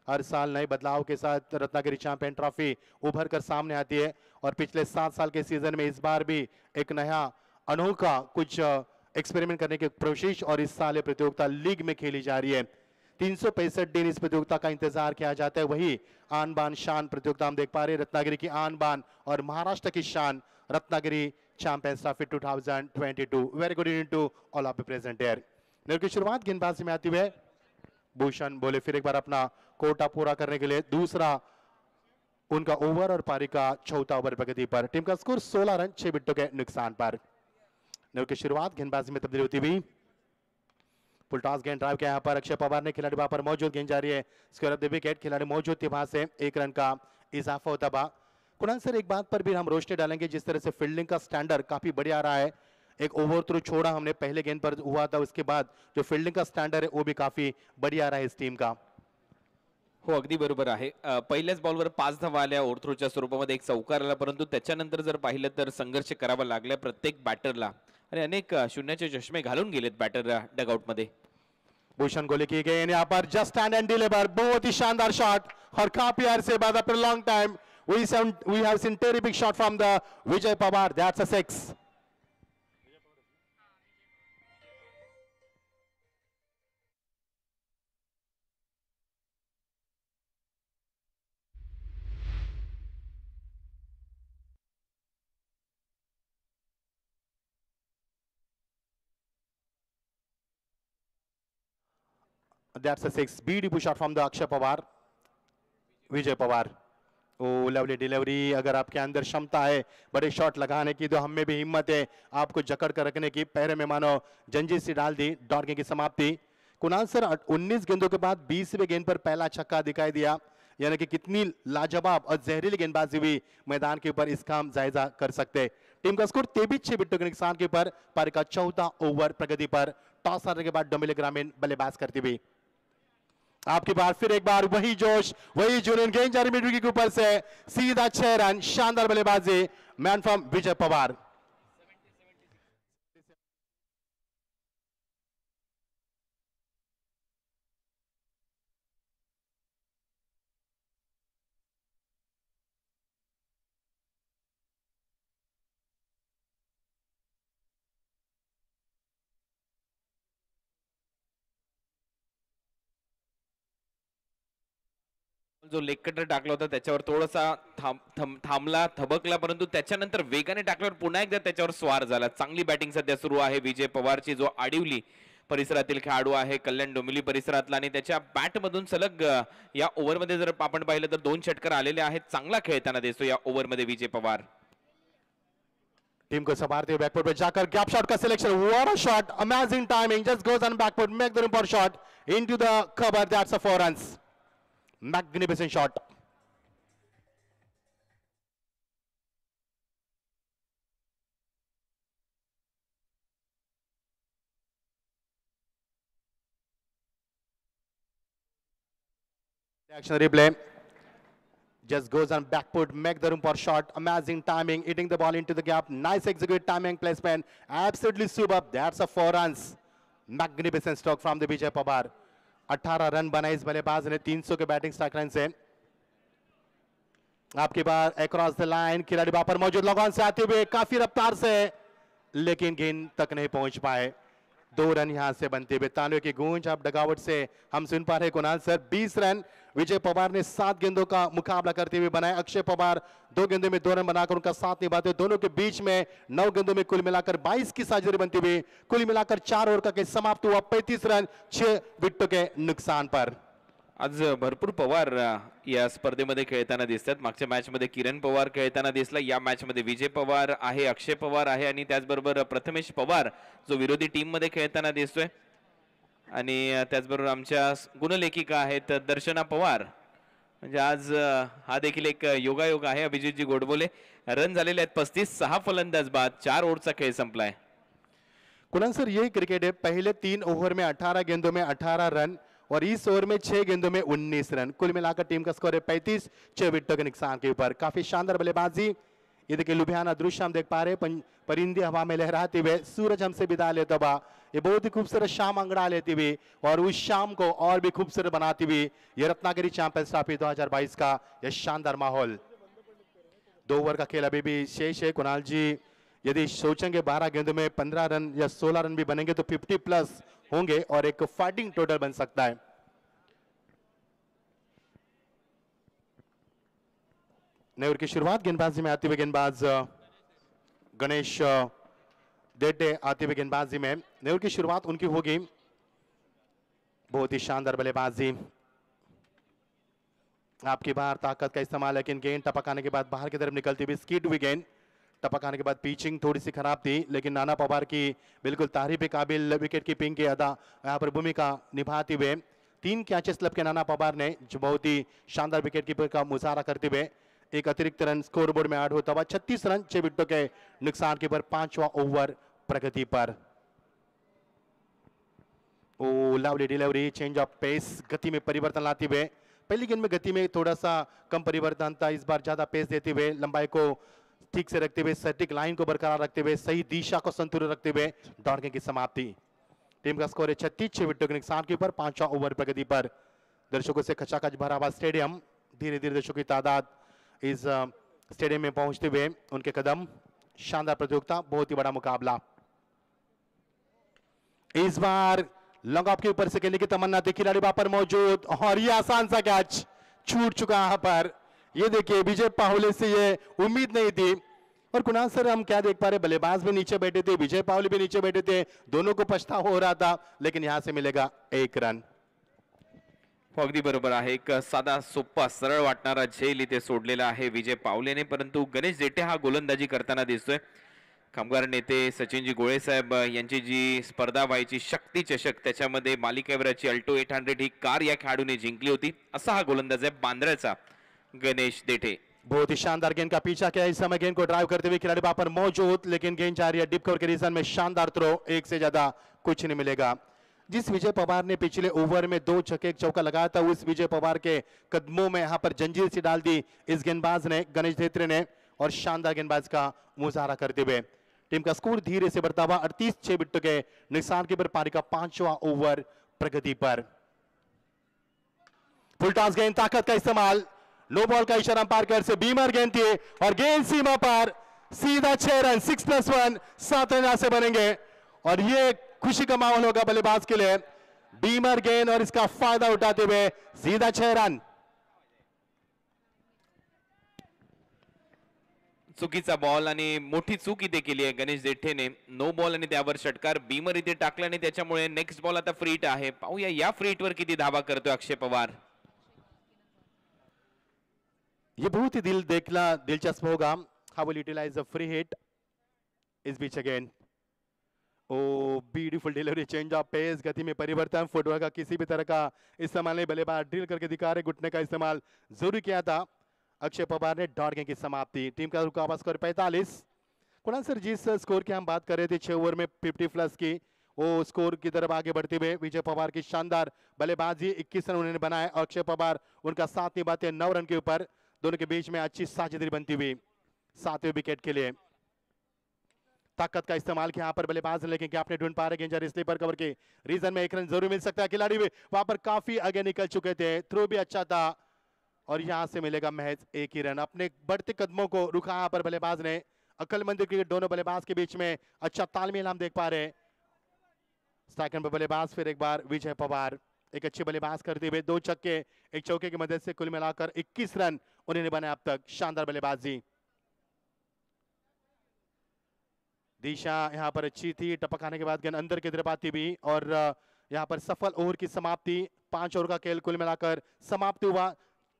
हर साल नए बदलाव के साथ रत्नागिरी चैंपियन ट्रॉफी उभर कर सामने आती है और पिछले 7 साल के सीजन में इस बार भी एक नया अनोखा कुछ एक्सपेरिमेंट करने की कोशिश और इस साल ये प्रतियोगिता लीग में खेली जा रही है। 365 दिन इस प्रतियोगिता का इंतजार किया जाता है। वही आन बान शान प्रतियोगिता हम देख पा रहे हैं, रत्नागिरी की आन बान और महाराष्ट्र की शान Ratnagiri champions trophy 2022। Very good evening to all of the present here. नेर की शुरुआत गेंदबाजी में आती हुए भूषण बोले फिर एक बार अपना कोटा पूरा करने के लिए दूसरा उनका ओवर और पारी का चौथा ओवर प्रगति पर। टीम का स्कोर 16 रन 6 विकेटों के नुकसान पर। नेर की शुरुआत गेंदबाजी में तब्दीली होती हुई फुलटॉस गेंद ड्राइव किया यहाँ पर अक्षय पवार ने, खिलाड़ी वहां पर मौजूद, गेंद जा रही है स्क्वायर ऑफ द विकेट, खिलाड़ी मौजूद थे, वहां से 1 रन का इजाफा होता बा। कुणाल सर एक बात पर भी हम रोशनी डालेंगे, जिस तरह से फील्डिंग का स्टैंडर्ड काफी बढ़िया रहा है। एक ओवर थ्रू छोड़ा हमने पहले गेंद पर हुआ था, उसके बाद जो फील्डिंग का स्टँडर्ड आहे वो भी काफी बढ़िया रहा है इस टीम का। हो अगदी बरोबर आहे। पहिल्याच बॉलवर 5 धावा आल्या ओव्हरथ्रोच्या स्वरूपामध्ये, एक चौकार आला, परंतु त्याच्यानंतर जर पाहिलं तर संघर्ष करावा लागला प्रत्येक बॅटरला आणि अनेक शून्याचे चष्मे घालून गेलेत बॅटर डगआउट मध्ये। भूषण गोले किए गए यहाँ पर जस्ट स्टैंड एंड डिलीवर, बहुत ही शानदार शॉट और काफी अरसे बाद after long time we have seen terrific shot from the Vijay Pawar, that's a 6। That's a 6, beautiful shot from the Akshay Pawar, Vijay Pawar. Oh lovely delivery, अगर आपके अंदर क्षमता है बड़े शॉट लगाने की तो हम में भी हिम्मत है आपको जकड़ कर रखने की, पैर में मानो जंजीर से डाल दी। डॉट गेंद की समाप्ति। कुणाल सर 19 गेंदों के बाद 20वें गेंद पर पहला छक्का दिखाई दिया, यानी कि कितनी लाजवाब और जहरीली गेंदबाजी हुई मैदान के ऊपर, इसका हम जायजा कर सकते। टीम का स्कोर 23 विकेटों के नुकसान के ऊपर, पारी का चौथा ओवर प्रगति पर। टॉस हारने के बाद डोमिनिक ग्रामीण बल्लेबाज करती हुई आपकी बार फिर एक बार वही जोश वही जुनून, गेंद जा रही मिड विकेट के ऊपर से सीधा 6 रन, शानदार बल्लेबाजी मैन फ्रॉम विजय पवार। जो लेग कटर टाकला होता त्याच्यावर थोडासा थांबला, थबकला, परंतु त्याच्यानंतर वेगाने टाकल्यावर पुन्हा एकदा त्याच्यावर स्वार झाला। चांगली बॅटिंग सध्या सुरू आहे विजय पवारची, जो आडिवली परिसरातील खेळाडू आहे, कल्याण डोंबिवली परिसरातला, आणि त्याच्या बॅट मधून सलग या ओव्हर मध्ये जर आपण पाहिलं तर 2 षटकार आलेले आहेत। चांगला खेळताना दिसतो या ओव्हर मध्ये विजय पवार। टीम को संभालते हुए बैकफुट पे जाकर गैप शॉट का selection, what a shot, amazing timing, just goes on back foot, make the room for shot into the cover, that's a 4 runs, magnificent shot। action replay, just goes on back foot, make the room for shot, amazing timing, hitting the ball into the gap, nice execute, timing, placement, absolutely superb, that's a 4 runs, magnificent stroke from the Vijay Pawar। 18 run बनाए इस बल्लेबाज ने 300 के batting strike rate से। आपकी बार across the line, खिलाड़ी वहां पर मौजूद, log on से आते हुए काफी रफ्तार से, लेकिन गेंद तक नहीं पहुंच पाए। 2 रन यहां से बनते हुए, तालियों की गूंज आप डगावट से हम सुन पा रहे कुणाल सर। 20 रन विजय पवार ने 7 गेंदों का मुकाबला करते हुए बनाए। अक्षय पवार 2 गेंदों में 2 रन बनाकर उनका साथ निभाते, दोनों के बीच में 9 गेंदों में कुल मिलाकर 22 की साझेदारी बनती हुई, कुल मिलाकर 4 ओवर का समाप्त हुआ 35 रन 6 विकेटों के नुकसान पर। आज भरपूर पवार या स्पर्धेमध्ये खेळताना दिसतात। मागच्या मॅच मध्ये किरण पवार खेळताना दिसला, या मॅच मध्ये विजय पवार आहे, अक्षय पवार आहे आणि त्याचबरोबर प्रथमेश पवार जो विरोधी टीम मध्ये खेळताना दिसतोय, आणि त्याचबरोबर आमच्या गुणलेखिका आहेत दर्शना पवार। म्हणजे आज हा देखील एक योगायोग आहे। अभिजितजी गोडबोले, रन झालेले आहेत 35, 6 फलंदाज बाद, 4 ओव्हरचा खेळ संपलाय। कुणाल सर यही क्रिकेट है, पहले 3 ओवर में 18 गेंदों में 18 रन और इस ओवर में 6 गेंदों में 19 रन। कुल मिलाकर टीम का स्कोर है 35, 6 विकेटों के नुकसान के ऊपर। काफी शानदार बल्लेबाजी। ये देखिए लुधियाना दृश्य हम देख पा रहे हैं, परिंदे हवा में लहराते हुए, सूरज हमसे विदा लेता हुआ, ये बहुत ही खूबसूरत शाम अंगड़ा लेती हुई और उस शाम को और भी खूबसूरत बनाती हुई ये रत्नागिरी चैंपियंस ट्रॉफी 2022 का यह शानदार माहौल। 2 ओवर का खेल अभी भी शेष है। कुणाल जी यदि सोचेंगे 12 गेंदों में 15 रन या 16 रन भी बनेंगे तो 50 प्लस होंगे और एक फाइटिंग टोटल बन सकता है। नेवर की शुरुआत गेंदबाजी में आते हुए गेंदबाज गणेश देटे आते हुए गेंदबाजी में। नेवर की शुरुआत उनकी होगी। बहुत ही शानदार बल्लेबाजी। आपकी बाहर ताकत का इस्तेमाल, लेकिन गेंद टपकाने के बाद बाहर की तरफ निकलती हुई स्कीड हुई गेंद। टपकाने के बाद पिचिंग थोड़ी सी खराब थी, लेकिन नाना पवार की बिल्कुल तारीफ के काबिल विकेट कीपिंग की अदा यहाँ पर भूमिका निभाते हुए 3 कैचेस लब के नाना पवार ने जो बहुत ही शानदार विकेट कीपर का मुजाहरा करते हुए एक अतिरिक्त रन स्कोरबोर्ड में ऐड होता हुआ 36 रन 6 विकेटों के नुकसान के पर 5वां ओवर प्रगति पर। Oh lovely delivery, change of pace, गति में परिवर्तन लाते हुए। पहली गेंद में गति में थोड़ा सा कम परिवर्तन था, इस बार ज्यादा पेस देते हुए, लंबाई को ठीक से रखते हुए, सटीक लाइन को बरकरार रखते हुए, सही दिशा को संतुलित रखते हुए दौड़ की समाप्ति। टीम का स्कोर है 36, 6 विकेटों के नुकसान के ऊपर 5वां ओवर प्रगति पर। दर्शकों से खचाखच भरा हुआ स्टेडियम, धीरे धीरे दर्शकों की तादाद इस स्टेडियम में पहुंचते हुए उनके कदम। शानदार प्रतियोगिता, बहुत ही बड़ा मुकाबला। इस बार लॉन्ग ऑफ के ऊपर से खेलने की तमन्ना थी, खिलाड़ी वहां पर मौजूद और ये आसान सा कैच छूट चुका यहाँ पर। ये देखिए विजय पाहुले से ये उम्मीद नहीं थी। और कुणाल सर हम क्या देख पा रहे, बल्लेबाज भी नीचे बैठे थे, विजय पाहुले भी नीचे बैठे थे, दोनों को पछतावा हो रहा था, लेकिन यहां से मिलेगा 1 रन। अगदी बरोबर आहे। एक साधा सोपा सरळ वाटणारा झेल इथे सोडलेला आहे विजय पावलेने, परंतु गणेश देठे हा गोलंदाजी करताना दिसतोय। कामगार नेते सचिनजी गोळे साहेब यांची जी स्पर्धा व्हायची शक्ती चषक, त्याच्यामध्ये मालिकेवरची अल्टो 800 ही कार या खेळाडूने जिंकली होती। असा हा गोलंदाज आहे बांद्राचा गणेश देठे। बहुत ही शानदार गेंद का पीछा किया, इस समय गेंद को ड्राइव करते हुए खिलाड़ी वहां पर मौजूद, लेकिन गेंद जा रही है डिप कवर के रीजन में। शानदार थ्रो, 1 से ज्यादा कुछ नहीं मिलेगा। जिस विजय पवार ने पिछले ओवर में 2 छक्के 1 चौका लगाया था, उस विजय पवार के कदमों में यहां पर जंजीर सी डाल दी इस गेंदबाज ने, गणेश देत्रे ने, और शानदार गेंदबाज का मुजाहरा करते हुए टीम का स्कोर धीरे से बढ़ता हुआ 38, 6 विकेटों के नुकसान के पर पारी का 5वां ओवर प्रगति पर। फुल टॉस गेंद, ताकत का इस्तेमाल, नो बॉल का इशारा अंपायर की ओर से, बीमर गेंद थी और गेंद सीमा पर सीधा 6 रन, 6+1, 7 रन से बनेंगे और ये खुशी का माहौल होगा बल्लेबाज के लिए। बीमर गेंद और इसका फायदा उठाते हुए सीधा 6 रन। चुकीचा बॉल आणि मोठी चूक इथे केली आहे गणेश देठेने। नो बॉल आणि त्यावर षटकार, बीमर इथे टाकला आणि त्याच्यामुळे नेक्स्ट बॉल आता फ्रीट आहे। पाहूया या फ्रीटवर किती धावा करतोय अक्षय पवार। ये बहुत ही दिलचस्प होगा। How will utilise the free hit इस बीच again. Oh beautiful delivery, change of pace, गति में परिवर्तन, फुटवर्क का किसी भी तरह का इस्तेमाल नहीं, बल्लेबाज ड्रिल करके दिखा रहे, घुटने का इस्तेमाल जरूर किया था। अक्षय पवार ने डॉट गेंद की समाप्ति। टीम का रुकावट स्कोर 45। कुणाल सर जिस स्कोर की हम बात कर रहे थे 6 ओवर में 50 प्लस की, वो स्कोर की तरफ आगे बढ़ते हुए विजय पवार की शानदार बल्लेबाजी, 21 रन उन्होंने बनाए। अक्षय पवार उनका साथ निभाते 9 रन के ऊपर। दोनों के बीच में अच्छी साझेदारी बनती हुई 7वें विकेट के लिए। ताकत का इस्तेमाल किया यहाँ पर बल्लेबाज, लेकिन क्या आपने ढूंढ पा रहे गेंद स्लीपर कवर के रीजन में 1 रन जरूर मिल सकता है। खिलाड़ी भी वहां पर काफी आगे निकल चुके थे, थ्रो भी अच्छा था और यहां से मिलेगा महज 1 ही रन। अपने बढ़ते कदमों को रुका यहाँ पर बल्लेबाज ने। अक्लमंद क्रिकेट दोनों बल्लेबाज के बीच में अच्छा तालमेल हम देख पा रहे हैं। सेकंड पर बल्लेबाज फिर एक बार विजय पवार, एक अच्छी बल्लेबाज करते हुए 2 छक्के 1 चौके की मदद से कुल मिलाकर 21 रन उन्होंने बनाए अब तक। शानदार बल्लेबाजी, दिशा यहाँ पर अच्छी थी, टपकाने के बाद गेंद अंदर की तरफ आती हुई और यहाँ पर सफल ओवर की समाप्ति। 5 ओवर का खेल कुल मिलाकर समाप्त हुआ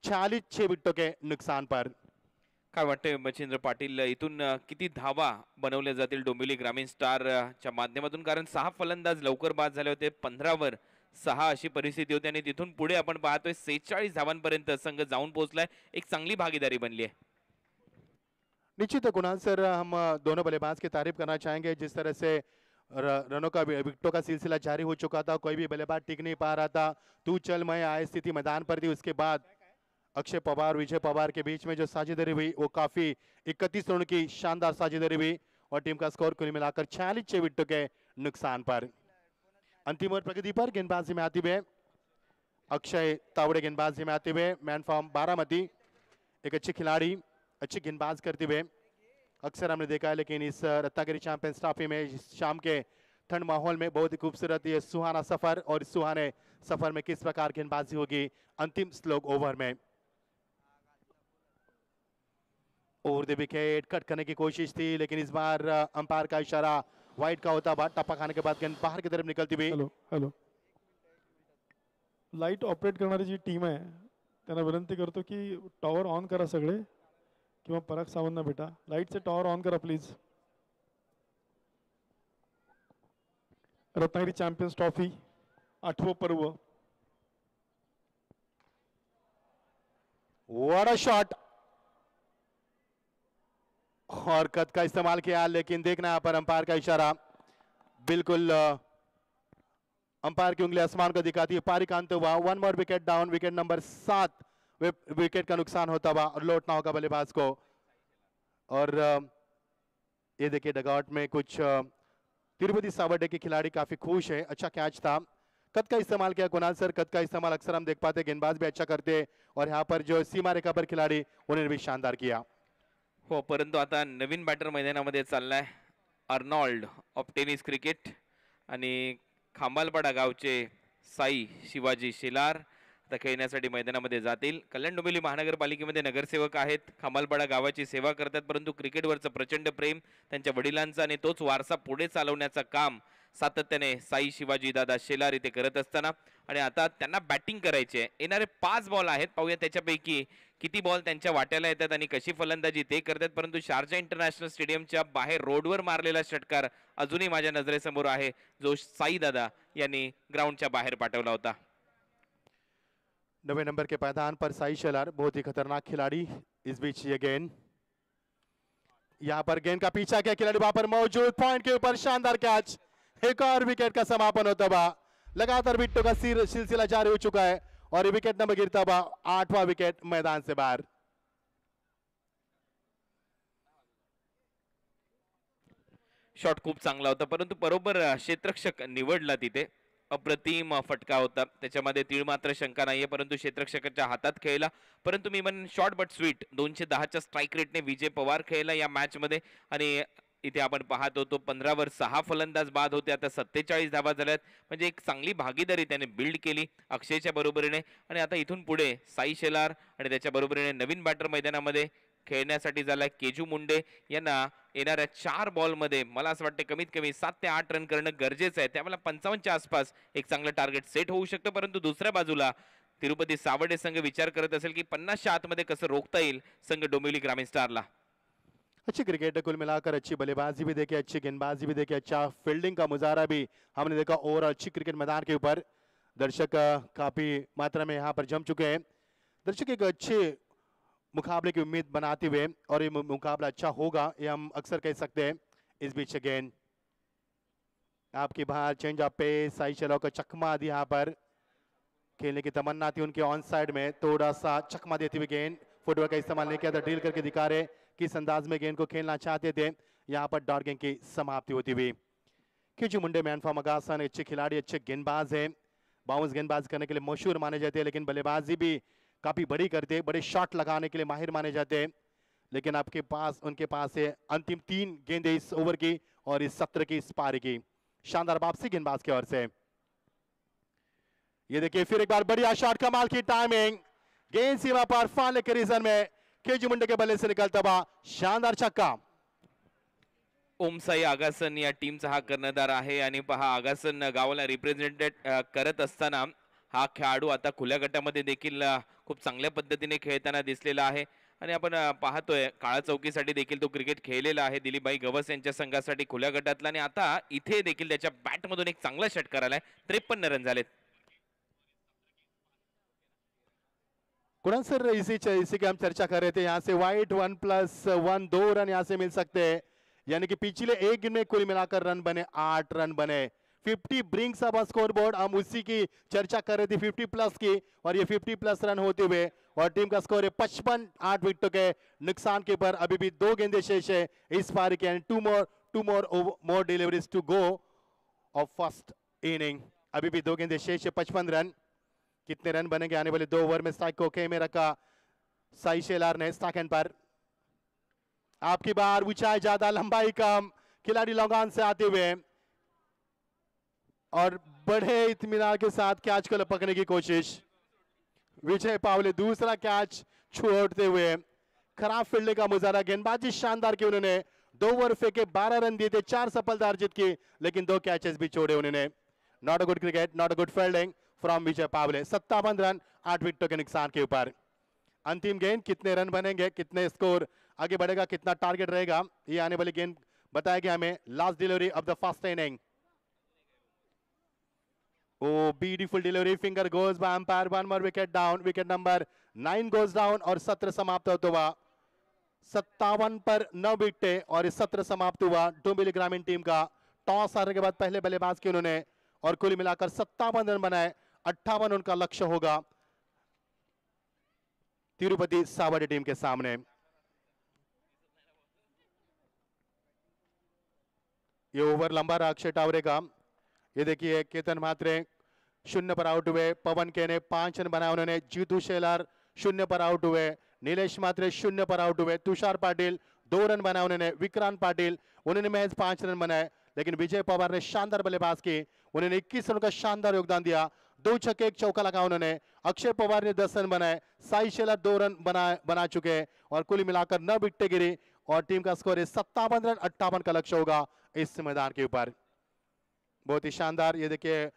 46, 6 विकेटों के नुकसान पर। काय वाटतंय मच्छिंद्र पाटील, इथून किती धावा बनवल्या जातील डोंबिवली ग्रामीण स्टार च्या माध्यमातून? कारण 6 फलंदाज लवकर बाद झाले होते, 15 वर 6 अशी परिस्थिती होती आणि तिथून पुढे आपण पाहतोय 46 धावांपर्यंत संघ जाऊन पोहोचलाय। एक चांगली भागीदारी बनली आहे। निश्चित है कुणाल सर, हम दोनों बल्लेबाज की तारीफ करना चाहेंगे। जिस तरह से रनों का विकेटों का सिलसिला जारी हो चुका था, कोई भी बल्लेबाज टिक नहीं पा रहा था। तू चल मैं आए स्थिति मैदान पर थी। उसके बाद अक्षय पवार विजय पवार के बीच में जो साझेदारी हुई वो काफी 31 रनों की शानदार साझेदारी हुई और टीम का स्कोर कुल मिलाकर 46 विकेटों के नुकसान पर। अंतिम ओवर प्रगति पर गेंदबाजी में आते हुए अक्षय तावड़े गेंदबाजी में आते हुए मैन फॉर्म बारामती, एक अच्छे खिलाड़ी अच्छी गेंदबाज करते हुए अक्सर हमने देखा है, लेकिन इस रत्नागिरी चैंपियंस ट्रॉफी में शाम के ठंड माहौल में बहुत ही खूबसूरत ये सुहाना सफर और इस सुहाने सफर में किस प्रकार गेंदबाजी होगी अंतिम स्लोग ओवर में। ओवर द विकेट कट करने की कोशिश थी, लेकिन इस बार अंपायर का इशारा वाइड का होता हुआ टप्पा खाने के बाद गेंद बाहर की तरफ निकलती हुई। हॅलो लाईट ऑपरेट करणारी जी टीम आहे त्यांना विनंती करतो की टॉवर ऑन करा सगळे, किंवा पराग सावंत बेटा लाईटचे टॉवर ऑन करा प्लीज. रत्नागिरी चॅम्पियन्स ट्रॉफी 8वं पर्व. व्हाट अ शॉट और कद का इस्तेमाल किया, लेकिन देखना यहाँ पर अंपायर का इशारा बिल्कुल अंपायर की उंगली आसमान को दिखाती है। पारी का अंत हुआ, 1 more wicket down, wicket number 7 wicket का नुकसान होता हुआ और लौटना होगा बल्लेबाज को। और ये देखिए डगआउट में कुछ तिरुपति सावड्डे के खिलाड़ी काफी खुश है, अच्छा कैच था। कद का इस्तेमाल किया कुणाल सर, कद का इस्तेमाल अक्सर हम देख पाते, गेंदबाज भी अच्छा करते और यहाँ पर जो सीमा रेखा पर खिलाड़ी उन्होंने भी शानदार किया। हो, परंतु आता नवीन बॅटर मैदानामध्ये चाललाय अर्नॉल्ड ऑफ टेनिस क्रिकेट आणि खांबालपाडा गावचे साई शिवाजी शेलार आता खेळण्यासाठी मैदानामध्ये जातील. कल्याण डोंबिवली महानगरपालिकेमध्ये नगरसेवक आहेत, खांबालपाडा गावाची सेवा करतात, परंतु क्रिकेटवरचं प्रचंड प्रेम त्यांच्या वडिलांचं आणि तोच वारसा पुढे चालवण्याचं काम सातत्याने साई शिवाजी दादा शेलार इथे करत असताना आणि आता त्यांना बॅटिंग करायची आहे. येणारे 5 बॉल आहेत, पाहूया त्याच्यापैकी किती बॉल त्यांच्या वाट्याला येतात आणि कशी फलंदाजी ते करतात. परंतु शारजा इंटरनॅशनल स्टेडियमच्या बाहेर रोडवर मारलेला षटकार अजूनही माझ्या नजरेसमोर आहे, जो साई दादा यांनी ग्राउंडच्या बाहेर पाठवला होता. 9वें नंबर के पायदान पर साई शेलार, बहुत ही खतरनाक खिलाड़ी। इस बीच ये गेंद, यहाँ पर गेंद का पीछा किया खिलाड़ी, वहां पर मौजूद पॉइंट के ऊपर शानदार कैच, एक और विकेट का समापन होता हुआ। लगातार विकेटों का सिलसिला जारी हो चुका है और ये विकेट नंबर गिरता हुआ 8वां विकेट मैदान से बाहर। शॉट खूप चांगला होता, परंतु बरोबर क्षेत्ररक्षक निवडला तिथे. अप्रतिम फटका होता, त्याच्यामध्ये तीळ मात्र शंका नाहीये, परंतु क्षेत्ररक्षकाच्या हातात खेळला. परंतु मी म्हणेन short but sweet 210च्या strike रेटने Vijay Pawar खेळला या मॅच मध्ये. आणि इथे आपण पाहत होतो 15 वर 6 फलंदाज बाद होते, आता 47 धावा झाल्यात. म्हणजे एक चांगली भागीदारी त्याने बिल्ड केली अक्षयच्या बरोबरीने. आणि आता इथून पुढे साई शेलार आणि त्याच्या बरोबरीने नवीन बॅटर मैदानामध्ये खेळण्यासाठी झाला केजू मुंडे यांना येणाऱ्या 4 बॉलमध्ये मला असं वाटतं कमीत कमी 7 ते 8 रन करणं गरजेचं आहे. त्यामुळे 55च्या आसपास एक चांगलं टार्गेट सेट होऊ शकतं. परंतु दुसऱ्या बाजूला तिरुपती सावडे संघ विचार करत असेल की 50च्या आतमध्ये कसं रोखता येईल संघ डोंबिवली ग्रामीण स्टारला. अच्छी क्रिकेट कुल मिलाकर, अच्छी बल्लेबाजी भी देखी, अच्छी गेंदबाजी भी देखी, अच्छा फील्डिंग का मुजाहरा भी हमने देखा। और अच्छी क्रिकेट मैदान के ऊपर दर्शक काफी मात्रा में यहाँ पर जम चुके हैं। दर्शक एक अच्छे मुकाबले की उम्मीद बनाते हुए, और ये मुकाबला अच्छा होगा ये हम अक्सर कह सकते हैं। इस बीच अगेन आपकी बाहर चेंज ऑफ पेस, साई शेलार का चकमा दी, यहाँ पर खेलने की तमन्ना थी उनके ऑन साइड में, थोड़ा सा चकमा देती हुई गेंद, फुटवर्क का इस्तेमाल नहीं किया था, डील करके दिखा रहे किस अंदाज में गेंद को खेलना चाहते थे। यहाँ पर डॉट गेंद की समाप्ति होती हुई। केजू मुंडे मैन फॉर्म अगासन, अच्छे खिलाड़ी, अच्छे गेंदबाज हैं, बाउंस गेंदबाज करने के लिए मशहूर माने जाते हैं, लेकिन बल्लेबाजी भी काफी बड़ी करते, बड़े शॉट लगाने के लिए माहिर माने जाते हैं। लेकिन आपके पास उनके पास है अंतिम 3 गेंदें इस ओवर की और इस सत्र की, इस पारी की। शानदार वापसी गेंदबाज की ओर से। ये देखिए फिर एक बार बढ़िया शॉट, कमाल की टाइमिंग, गेंद सीमा पर फाले के रीजन में केजू मुंडे के बल्ले से निकलता हुआ शानदार छक्का। ओमसाई आगासन या टीमचा हा कर्णधार आहे आणि पहा आगासन गावाला रिप्रेझेंटेट करत असताना हा खेळाडू आता खुल्या गटामध्ये देखील खूप चांगल्या पद्धतीने खेळताना दिसलेला आहे. आणि आपण पाहतोय काळा चौकीसाठी देखील तो क्रिकेट खेळलेला आहे, दिलीपभाई गवस यांच्या संघासाठी खुल्या गटातला. आणि आता इथे देखील त्याच्या बॅटमधून एक चांगला षटकार आलाय, 53 रन झालेत. कुणाल सर इसी की हम चर्चा कर रहे थे, यहाँ से वाइट 1+1 2 रन यहाँ से मिल सकते हैं। यानी कि पिछले एक गेम में कुल मिलाकर रन बने 8 रन बने। 50 ब्रिंग्स अप स्कोर बोर्ड, हम उसी की चर्चा कर रहे थे 50 प्लस की, और ये 50 प्लस रन होते हुए और टीम का स्कोर है 55 8 विकेटों के नुकसान के पर। अभी भी 2 गेंदें शेष है इस पारी के, two more deliveries to go of first inning. अभी भी 2 गेंदें शेष है, 55 रन। कितने रन बनेंगे आने वाले 2 ओवर में? स्ट्राइक को खे में रखा साई शेलार ने स्ट्राइक एंड पर। आपकी बार, ऊंचाई ज्यादा लंबाई कम, खिलाड़ी लॉन्ग ऑन से आते हुए और बड़े इत्मीनान के साथ कैच को लपकने की कोशिश। विजय पावले दूसरा कैच छोड़ते हुए, खराब फील्डिंग का मुजाहरा, गेंदबाजी शानदार की उन्होंने। 2 ओवर फेंके, 12 रन दिए थे, 4 सफलता अर्जित की, लेकिन 2 कैचेस भी छोड़े उन्होंने। Not a good cricket, not a good fielding from Vijay Pawle. 57 run 8 विकेटों के नुकसान के ऊपर। अंतिम गेंद, कितने रन बनेंगे, कितने स्कोर आगे बढ़ेगा, कितना टारगेट रहेगा, ये आने वाली गेंद बताएगी हमें। Last delivery of the first inning. Oh, beautiful delivery. Finger goes by umpire. 1 more wicket down. Wicket number 9 goes down और सत्र समाप्त होता हुआ 57 पर 9 विकेटें और इस सत्र समाप्त हुआ। डोंबिवली ग्रामीण टीम का टॉस हारने के बाद पहले बल्लेबाज किए उन्होंने और कुल मिलाकर 57 रन बनाए। 58 उनका लक्ष्य होगा तिरुपति सावड़ी टीम के सामने। ये ओवर लंबा रहा अक्षय टावरे का। ये देखिए, केतन म्हात्रे 0 पर आउट हुए, पवन के ने 5 रन बनाए उन्होंने, जीतू शेलार 0 पर आउट हुए, नीलेश म्हात्रे 0 पर आउट हुए, तुषार पाटिल 2 रन बनाए उन्होंने, विक्रांत पाटिल उन्होंने महज 5 रन बनाए, लेकिन विजय पवार ने शानदार बल्लेबाज की, उन्होंने 21 रन का शानदार योगदान दिया। 2 छक्के 1 चौका लगा उन्होंने। अक्षय पवार ने 10 रन बनाए, साई शेलार 2 रन बना चुके और कुल मिलाकर 9 विकेटें गिरी और टीम का स्कोर है 57 रन। 58 का लक्ष्य होगा इस मैदान के ऊपर। बहुत ही शानदार। ये देखिए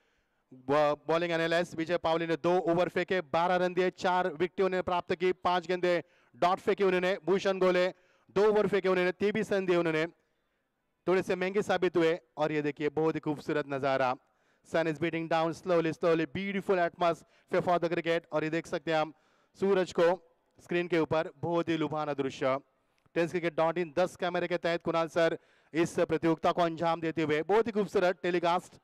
बॉलिंग एनालिस्ट, विजय पावली ने 2 ओवर फेंके, 12 रन दिए, 4 विकेटें उन्होंने प्राप्त की, 5 गेंदे डॉट फेंके उन्होंने। भूषण गोले 2 ओवर फेंके उन्होंने, 23 रन दिए उन्होंने, थोड़े से महंगे साबित हुए। और ये देखिए बहुत ही खूबसूरत नजारा, sun is beating down slowly slowly, beautiful atmosphere for the cricket. और ये देख सकते हैं हम सूरज को स्क्रीन के ऊपर, बहुत ही लुभाना दृश्य। टेस्ट क्रिकेट .in 10 कैमरे के तहत कुणाल सर इस प्रतियोगिता को अंजाम देते हुए, बहुत ही खूबसूरत टेलीकास्ट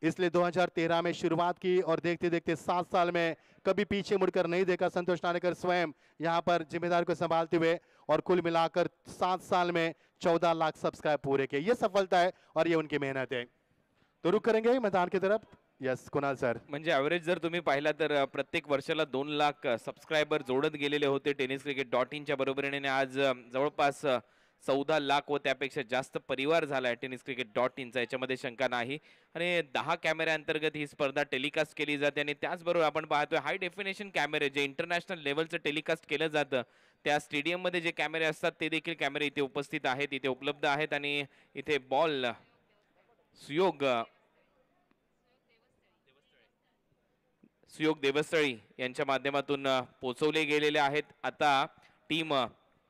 इसलिए 2013 में शुरुआत की और देखते देखते 7 साल में कभी पीछे मुड़कर नहीं देखा संतोष नानेकर स्वयं यहाँ पर जिम्मेदारी को संभालते हुए, और कुल मिलाकर 7 साल में 14 लाख सब्सक्राइब पूरे किए। ये सफलता है और ये उनकी मेहनत है। तो रुक करेंगे मैदान की तरफ। यस कुणाल सर, म्हणजे ॲव्हरेज जर तुम्ही पाहिला तर प्रत्येक वर्षाला 2 लाख सबस्क्रायबर जोडत गेलेले होते टेनिस क्रिकेट .in च्या बरोबरीने, आणि आज जवळपास 14 लाख व त्यापेक्षा जास्त परिवार झाला आहे टेनिस क्रिकेट .in चा, याच्यामध्ये शंका नाही। आणि 10 कॅमेऱ्यांतर्गत ही स्पर्धा टेलिकास्ट केली जाते आणि त्याचबरोबर आपण पाहतोय हाय डेफिनेशन कॅमेरे जे इंटरनॅशनल लेवलचं टेलिकास्ट केलं जातं, त्या स्टेडियममध्ये जे कॅमेरे असतात ते देखील कॅमेरे इथे उपस्थित आहेत, इथे उपलब्ध आहेत। आणि इथे बॉल सुयोग देवस्थळी यांच्या माध्यमातून पोहोचवले गेलेले आहेत। आता टीम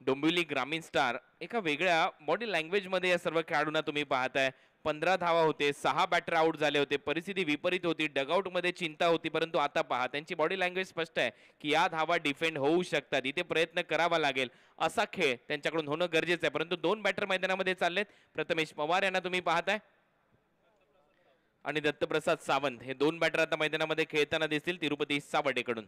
डोंबिवली ग्रामीण स्टार एका वेगळ्या बॉडी लँग्वेज मध्ये या सर्व खेळाडूंना तुम्ही पाहताय। 15 धावा होते, 6 बॅटर आउट झाले होते, परिस्थिती विपरीत होती, डगआउट मध्ये चिंता होती, परंतु आता पहा त्यांची बॉडी लँग्वेज स्पष्ट आहे की या धावा डिफेंड होऊ शकतात, इथे प्रयत्न करावा लागेल, असा खेळ त्यांच्याकडून होणं गरजेचं आहे। परंतु 2 बॅटर मैदानामध्ये चाललेत, प्रथमेश पवार यांना तुम्ही पाहताय आणि दत्तप्रसाद सावंत, हे 2 बॅटर आता मैदानामध्ये खेळताना दिसतील तिरुपती सावडेकडून।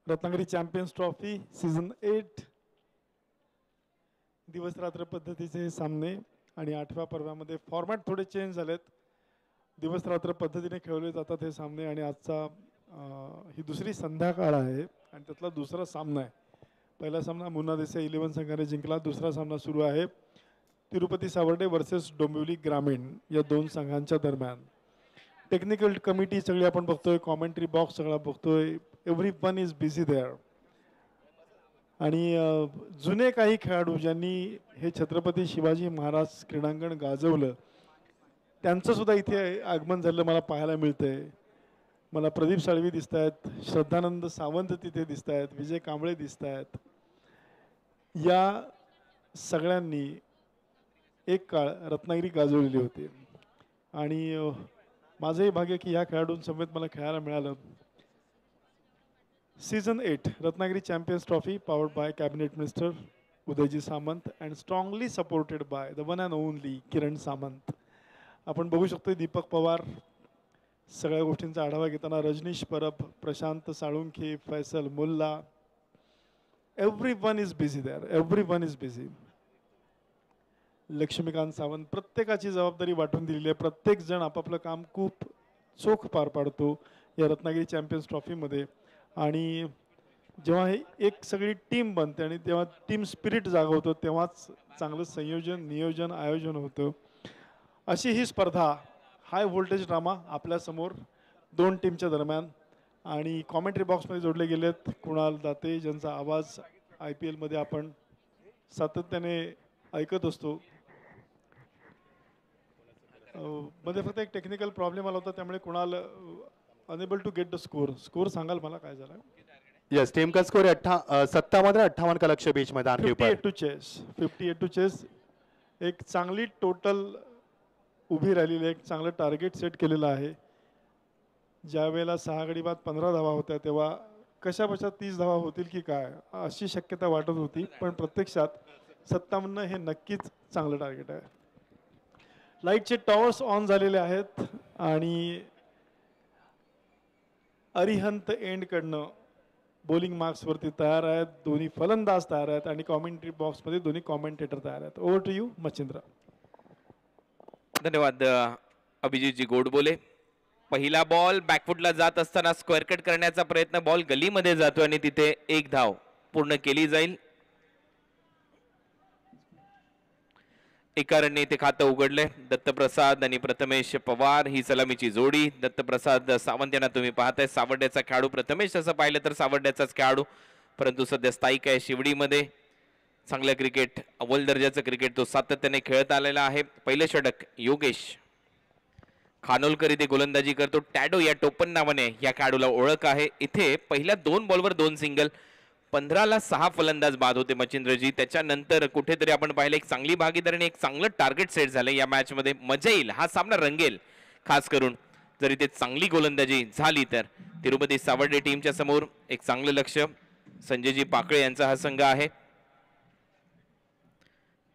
रत्नागिरी चॅम्पियन्स ट्रॉफी सीझन 8 दिवस रात्र पद्धतीचे सामने आणि 8व्या पर्वामध्ये फॉर्मॅट थोडे चेंज झालेत, दिवस रात्र पद्धतीने खेळले जातात हे सामने। आणि आजचा ही दुसरी संध्याकाळ आहे आणि त्यातला दुसरा सामना आहे। पहिला सामना मुन्ना देसाई 11 संघाने जिंकला, दुसरा सामना सुरू आहे तिरुपती सावर्डे वर्सेस डोंबिवली ग्रामीण या 2 संघांच्या दरम्यान। टेक्निकल कमिटी सगळी आपण बघतोय, कॉमेंट्री बॉक्स सगळा बघतोय, एव्हरीवन इज बिझी देअर। आणि जुने काही खेळाडू ज्यांनी हे छत्रपती शिवाजी महाराज क्रीडांगण गाजवलं त्यांचं सुद्धा इथे आगमन झालं मला पाहायला मिळतंय। मला प्रदीप साळवी दिसत आहेत, श्रद्धानंद सावंत तिथे दिसत आहेत, विजय कांबळे दिसत आहेत। या सगळ्यांनी एक काळ रत्नागिरी गाजवलेली होती आणि माझंही भाग्य की या खेळाडूंसमवेत मला खेळायला मिळालं। Season 8 Ratnagiri Champions Trophy powered by Cabinet Minister Udayji Samant and strongly supported by the one and only Kiran Samant. आपण बघू शकतो दीपक पवार सगळ्या गोष्टींचा आढावा घेताना, Rajnish Parab, Prashant Salunkhe, Faisal Mulla, everyone is busy there, everyone is busy. Laxmikant Sawant, प्रत्येकाची जबाबदारी वाटून दिलेली आहे. प्रत्येक जण आपापलं काम खूप चोख पार पाडतो या रत्नागिरी चॅम्पियन्स ट्रॉफीमध्ये. आणि जेव्हा हे एक सगळी टीम बनते आणि तेव्हा टीम स्पिरिट जागवतो, तेव्हाच चांगलं संयोजन, नियोजन, आयोजन होतं. अशी ही स्पर्धा, हाय व्होल्टेज ड्रामा आपल्यासमोर दोन टीमच्या दरम्यान. आणि कॉमेंट्री बॉक्समध्ये जोडले गेलेत कुणाल दाते, ज्यांचा आवाज IPL मध्ये आपण सातत्याने ऐकत असतो. मध्ये फक्त एक टेक्निकल प्रॉब्लेम आला होता, त्यामुळे Kunal unable to get the score सांगाल मला काय झालं? यस, टीम का स्कोर 57-58 का लक्ष्य बीच मैदान के ऊपर. 58 टू चेस. एक चांगली टोटल उभी राहिलेली, एक चांगलं टार्गेट सेट केलेलं आहे. ज्या वेळेला 6 गडी बाद 15 धावा होत्या, तेव्हा कशा 30 धावा होतील की काय अशी शक्यता वाटत होती, पण प्रत्यक्षात 57 हे नक्कीच चांगलं टार्गेट आहे. लाईटचे टॉवर्स ऑन झालेले आहेत आणि अरिहंत एंडकडनं बॉलिंग मार्क्सवरती तयार आहेत. दोन्ही फलंदाज तयार आहेत आणि कॉमेंट्री बॉक्समध्ये दोन्ही कॉमेंटेटर तयार आहेत. Over to you Machhindra. धन्यवाद अभिजितजी गोडबोले. पहिला बॉल बॅकफुटला जात असताना स्क्वेअर कट करण्याचा प्रयत्न, बॉल गलीमध्ये जातो आणि तिथे एक धाव पूर्ण केली जाईल. एका रनने इथे खातं उघडले. दत्तप्रसाद आणि प्रथमेश पवार ही सलामीची जोडी. दत्तप्रसाद सावंत यांना तुम्ही पाहताय, सावर्ड्याचा खेळाडू. प्रथमेश तसं पाहिलं तर सावर्ड्याचाच खेळाडू, परंतु सध्या स्थायिक आहे शिवडीमध्ये. चांगलं क्रिकेट, अव्वल दर्जाचं क्रिकेट तो सातत्याने खेळत आलेला आहे. पहिलं षटक योगेश खानोलकर इथे गोलंदाजी करतो. टॅडो या टोपण नावाने या खेळाडूला ओळख आहे. इथे पहिल्या 2 बॉलवर 2 सिंगल, 15ला 6 फलंदाज बाद होते मच्छिंद्रजी. त्याच्यानंतर कुठेतरी आपण पाहिलं एक चांगली भागीदारी आणि एक चांगलं टार्गेट सेट झालं या मॅच मध्ये. मजा येईल, हा सामना रंगेल. खास करून जर इथे चांगली गोलंदाजी झाली तर तिरुपती सावर्डे टीमच्या समोर एक चांगलं लक्ष. संजयजी पाकळे यांचा हा संघ आहे.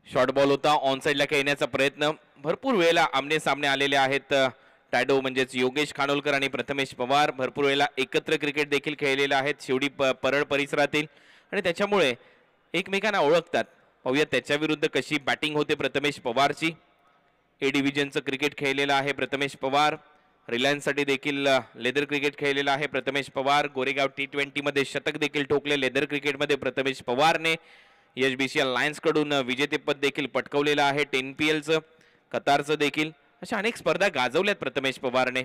शॉर्ट बॉल होता, ऑन साइडला खेळण्याचा प्रयत्न. भरपूर वेळेला आमने सामने आलेले आहेत टॅडो म्हणजेच योगेश खानोलकर आणि प्रथमेश पवार. भरपूर वेळेला एकत्र क्रिकेट देखील खेळलेले आहेत शिवडी परळ परिसरातील आणि त्याच्यामुळे एकमेकांना ओळखतात. पाहूया त्याच्या विरुद्ध कशी बॅटिंग होते प्रथमेश पवारची. ए डिव्हिजनचं क्रिकेट खेळलेलं आहे प्रथमेश पवार. रिलायन्ससाठी देखील लेदर क्रिकेट खेळलेलं आहे प्रथमेश पवार. गोरेगाव T20 मध्ये शतक देखील ठोकले लेदर क्रिकेटमध्ये प्रथमेश पवारने. HBCL लायन्स कडून विजेतेपद देखील पटकवलेलं आहे. 10PLचं, कतारचं देखील, अशा अनेक स्पर्धा गाजवल्यात प्रथमेश पवारने.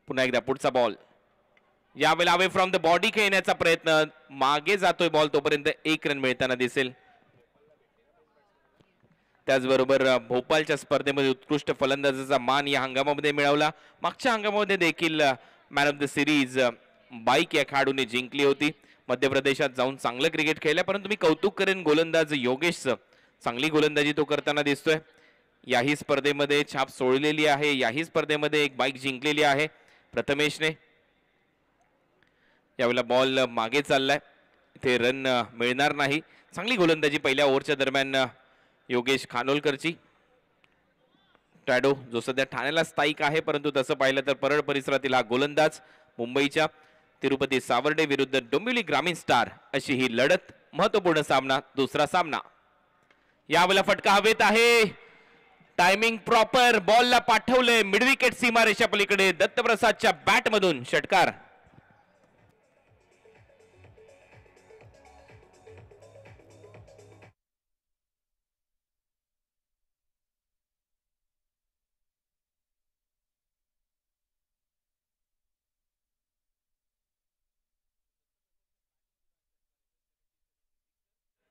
पुन्हा एकदा पुढचा बॉल, यावेळेला अवे फ्रॉम द बॉडी खेळण्याचा प्रयत्न. मागे जातोय बॉल, तोपर्यंत 1 रन मिळताना दिसेल. त्याचबरोबर भोपाळच्या स्पर्धेमध्ये उत्कृष्ट फलंदाजाचा मान या हंगामामध्ये मिळवला. मागच्या हंगामामध्ये देखील man of the series bike या खेळाडूने जिंकली होती. मध्य प्रदेशात जाऊन चांगलं क्रिकेट खेळलं, परंतु मी कौतुक करेन गोलंदाज योगेशचं. चांगली गोलंदाजी तो करताना दिसतोय. याही स्पर्धेमध्ये छाप सोडलेली आहे, याही स्पर्धेमध्ये एक बाईक जिंकलेली आहे प्रथमेशने. यावेळेला बॉल मागे चाललाय, इथे रन मिळणार नाही. चांगली गोलंदाजी पहिल्या ओव्हरच्या दरम्यान योगेश खानोलकरची. टॅडो जो सध्या ठाण्याला स्थायिक आहे, परंतु तसं पाहिलं तर परळ परिसरातील हा गोलंदाज. मुंबईच्या तिरुपती सावर्डे विरुद्ध डोंबिवली ग्रामीण स्टार अशी ही लढत. महत्वपूर्ण सामना, दुसरा सामना. यावेळेला फटका हवेत आहे, टायमिंग प्रॉपर. बॉलला पाठवलंय मिड विकेट सीमारेषा पलीकडे. दत्तप्रसादच्या बॅट मधून षटकार.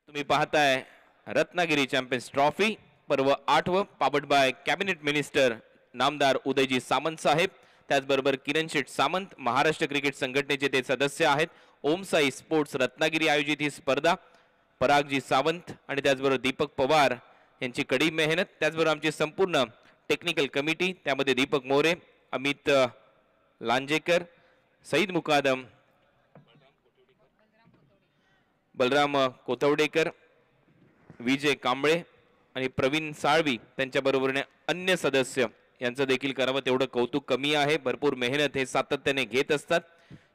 तुम्ही पाहताय रत्नागिरी चॅम्पियन्स ट्रॉफी पर्व 8व, पावर्ड बाय कॅबिनेट मिनिस्टर नामदार उदयजी सामंत साहेब. त्याचबरोबर किरण शेठ सामंत, महाराष्ट्र क्रिकेट संघटनेचे ते सदस्य आहेत. ओमसाई स्पोर्ट्स रत्नागिरी आयोजित ही स्पर्धा. परागजी सावंत आणि त्याचबरोबर दीपक पवार यांची कडी मेहनत. त्याचबरोबर आमची संपूर्ण टेक्निकल कमिटी, त्यामध्ये दीपक मोरे, अमित लांजेकर, सईद मुकादम, बलराम कोथवडेकर, विजय कांबळे आणि प्रवीण साळवी त्यांच्या बरोबरीने अन्य सदस्य यांचं देखील करावं तेवढं कौतुक कमी आहे. भरपूर मेहनत हे सातत्याने घेत असतात.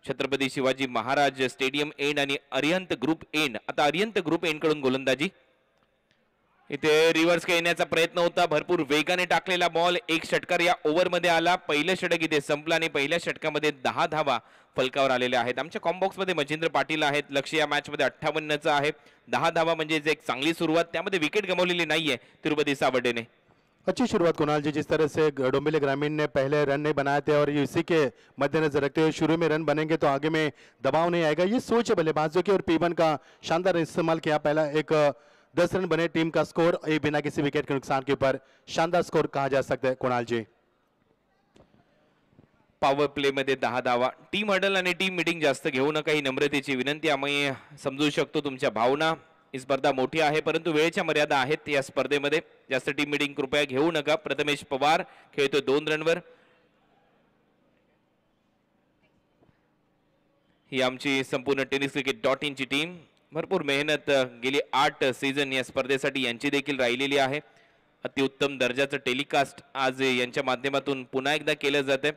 छत्रपती शिवाजी महाराज स्टेडियम एंड आणि अरिहंत ग्रुप एंड. आता अरिहंत ग्रुप एंड कडून गोलंदाजी. इथे रिव्हर्स खेळण्याचा प्रयत्न होता, भरपूर वेगाने टाकलेला बॉल. एक षटकार या ओव्हरमध्ये आला. पहिलं षटक इथे संपलं आणि पहिल्या षटकामध्ये 10 धावा फलकावर आलेल्या आहेत. आमच्या कॉम्बॉक्स मध्ये मच्छिंद्र पाटील आहेत. लक्ष या मॅच मध्ये 58चा आहे. 10 धावा म्हणजे एक चांगली सुरुवात. त्यामध्ये विकेट गमावलेली नाहीये तिरुपती सावडेने. अच्छी शुरुआत कुणाल जी, जिस तरह से डोंबिवली ग्रामीण ने पहले रन नहीं बनाए थे और इसी के मद्देनजर रखते हुए शुरू में रन बनेंगे तो आगे में दबाव नहीं आएगा, ये सोच है बल्लेबाजों की। और P1 का शानदार इस्तेमाल किया। पहला एक 10 रन बने टीम का स्कोर, ये बिना किसी विकेट के नुकसान के ऊपर शानदार स्कोर कहा जा सकता है कुणाल जी। पॉवर प्ले मध्ये 10 धावा. टीम हडल आणि टीम मीटिंग जास्त घेऊ नका ही नम्रतेची विनंती. आम्ही समजू शकतो तुमच्या भावना. ही स्पर्धा मोठी आहे परंतु वेळेच्या मर्यादा आहेत या स्पर्धेमध्ये. जास्त टीम मीटिंग कृपया घेऊ नका. प्रथमेश पवार खेळतो 2 रनवर. ही आमची संपूर्ण टेनिस क्रिकेट .in ची टीम. भरपूर मेहनत गेली 8 सीझन या स्पर्धेसाठी यांची देखील राहिलेली आहे. अतिउत्तम दर्जाचं टेलिकास्ट आज यांच्या माध्यमातून पुन्हा एकदा केलं जाते.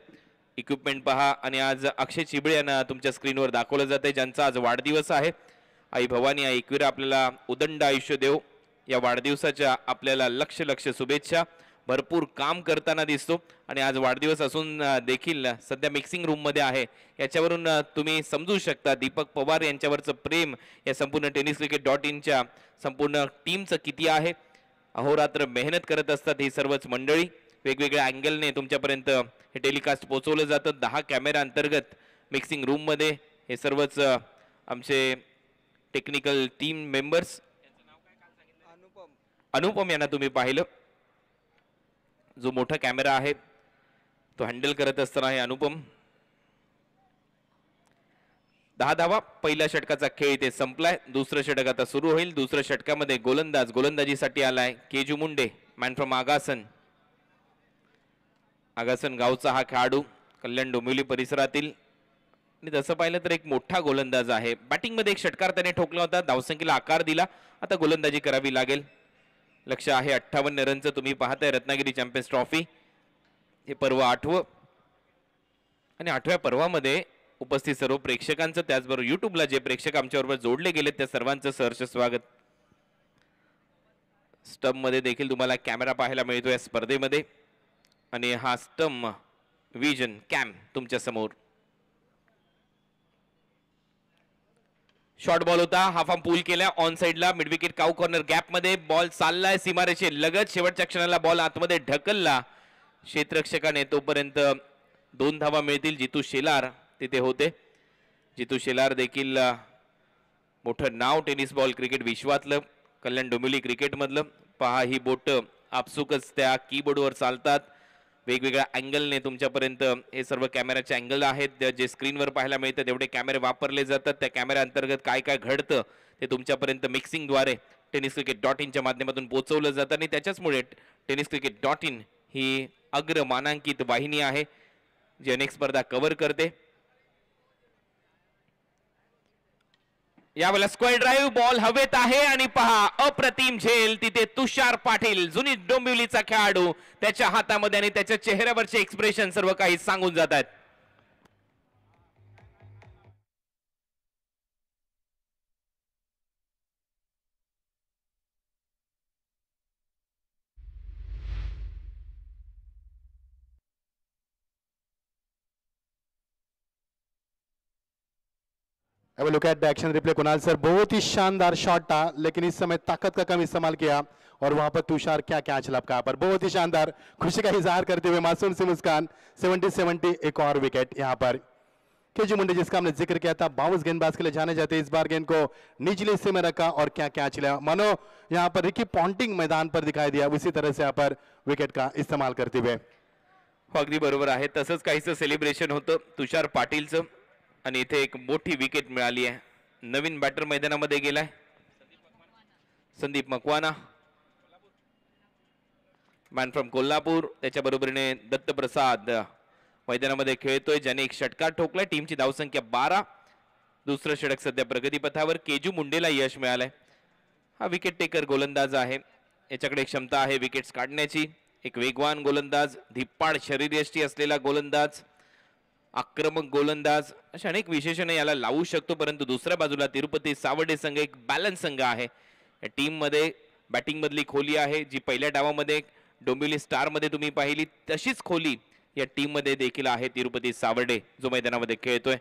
इक्विपमेंट पहा आणि आज अक्षय चिबळे यांना तुमच्या स्क्रीनवर दाखवलं जाते, ज्यांचा आज वाढदिवस आहे. आई भवानी आई एकविरा आपल्याला उदंड आयुष्य देव. या वाढदिवसाच्या आपल्याला लक्ष शुभेच्छा. भरपूर काम करताना दिसतो आणि आज वाढदिवस असून देखील सध्या मिक्सिंग रूम मध्ये आहे. याच्यावरून तुम्ही समजू शकता दीपक पवार यांच्यावरचं प्रेम या संपूर्ण टेनिस क्रिकेट .in च्या संपूर्ण टीमचं किती आहे. अहोरात्र मेहनत करत असतात ही सर्वच मंडळी. वेगवेगळ्या अँगलने तुमच्यापर्यंत हे टेलिकास्ट पोहोचवलं जातं. 10 कॅमेरा अंतर्गत मिक्सिंग रूम मध्ये हे सर्वच आमचे टेक्निकल टीम मेंबर्स. अनुपम यांना तुम्ही पाहिलं, जो मोठा कॅमेरा आहे तो हँडल करत असताना हे अनुपम. 10 धावा. पहिल्या षटकाचा खेळ इथे संपलाय. दुसरं षटक आता सुरू होईल. दुसऱ्या षटकामध्ये गोलंदाजीसाठी आलाय केजू मुंडे, मॅन फ्रॉम आगासन. आगासन गावचा हा खेळाडू कल्याण डोंबिवली परिसरातील. आणि तसं पाहिलं तर एक मोठा गोलंदाज आहे. बॅटिंग मध्ये एक षटकार त्याने ठोकला होता, धावसंख्येला आकार दिला. आता गोलंदाजी करावी लागेल. लक्ष आहे 58 रनचं. तुम्ही पाहताय रत्नागिरी चॅम्पियन्स ट्रॉफी. हे पर्व 8वं आणि 8व्या पर्वामध्ये उपस्थित सर्व प्रेक्षकांचं, त्याचबरोबर युट्यूबला जे प्रेक्षक आमच्याबरोबर जोडले गेले त्या सर्वांचं सहर्ष स्वागत. स्टंप मध्ये देखील तुम्हाला कॅमेरा पाहायला मिळतो या स्पर्धेमध्ये आणि हा स्टंप विजन कॅम तुमच्या समोर. शॉर्ट बॉल होता, हाफ आर्म पूल केला ऑन साइडला. Mid wicket cow corner gap मध्ये बॉल चाललाय सीमारेषे लगत. शेवटच्या क्षणाला बॉल आतमध्ये ढकलला क्षेत्ररक्षकाने. तोपर्यंत 2 धावा मिळतील. जितू शेलार तिथे होते. जितू शेलार देखील मोठं नाव tennis ball cricket विश्वातलं, Kalyan Dombivli cricket मधलं. पहा ही बोट आपसुकच त्या कीबोर्डवर चालतात. वेगवेगळ्या अँगलने तुमच्यापर्यंत हे सर्व कॅमेराचे अँगल आहेत. जे स्क्रीनवर पाहायला मिळतं तेवढे कॅमेरे वापरले जातात. त्या कॅमेरा अंतर्गत काय काय घडतं ते तुमच्यापर्यंत मिक्सिंगद्वारे टेनिस क्रिकेट .in च्या माध्यमातून पोहोचवलं जातं आणि त्याच्याचमुळे टेनिस क्रिकेट .in ही अग्रमानांकित वाहिनी आहे जी अनेक स्पर्धा कव्हर करते. यावेळेला स्क्वेअर ड्राईव्ह बॉल हवेत आहे आणि पहा अप्रतिम झेल. तिथे तुषार पाटील जुनी डोंबिवलीचा खेळाडू, त्याच्या हातामध्ये आणि त्याच्या चेहऱ्यावरचे एक्सप्रेशन सर्व काही सांगून जातात. अब look at the action replay Kunal sir, बहुत ही शानदार शॉट था लेकिन इस समय ताकत का कम इस्तेमाल किया और वहां पर तुषार क्या कैच लपका पर. बहुत ही शानदार, खुशी का इजहार करते हुए मासूम सी मुस्कान. 70-70 एक और विकेट यहाँ पर. केजू मुंडे जिसका हमने जिक्र किया था, 22 गेंदबाज के लिए जाने जाते, इस बार गेंद को निचले हिस्से में रखा और क्या कैच लिया. मानो यहाँ पर रिकी पॉन्टिंग मैदान पर दिखाई दिया. उसी तरह से यहाँ पर विकेट का इस्तेमाल करते हुए. अगदी बरोबर आहे. तसंच काहीसं सेलिब्रेशन होतं तुषार पाटीलचं आणि इथे एक मोठी विकेट मिळाली आहे. नवीन बॅटर मैदानामध्ये गेलाय संदीप मकवाना, मॅन फ्रॉम कोल्हापूर. त्याच्या बरोबरीने दत्तप्रसाद मैदानामध्ये खेळतोय, ज्याने एक षटकार ठोकलाय. टीमची धावसंख्या 12. दुसरं षटक सध्या प्रगतीपथावर. केजू मुंडेला यश मिळालंय. हा विकेट टेकर गोलंदाज आहे, याच्याकडे क्षमता आहे विकेट्स काढण्याची. एक वेगवान गोलंदाज, धिप्पाड शरीरयष्टी असलेला गोलंदाज, आक्रमक गोलंदाज, अशा अनेक विशेषणे याला लावू शकतो. परंतु दुसऱ्या बाजूला तिरुपती सावर्डे संघ एक बॅलन्स संघ आहे. या टीम मध्ये बॅटिंग मधली खोली आहे, जी पहिल्या डावामध्ये डोंबिवली स्टार मध्ये तुम्ही पाहिली तशीच खोली या टीम मध्ये देखील आहे. तिरुपती सावर्डे जो मैदानामध्ये खेळतोय.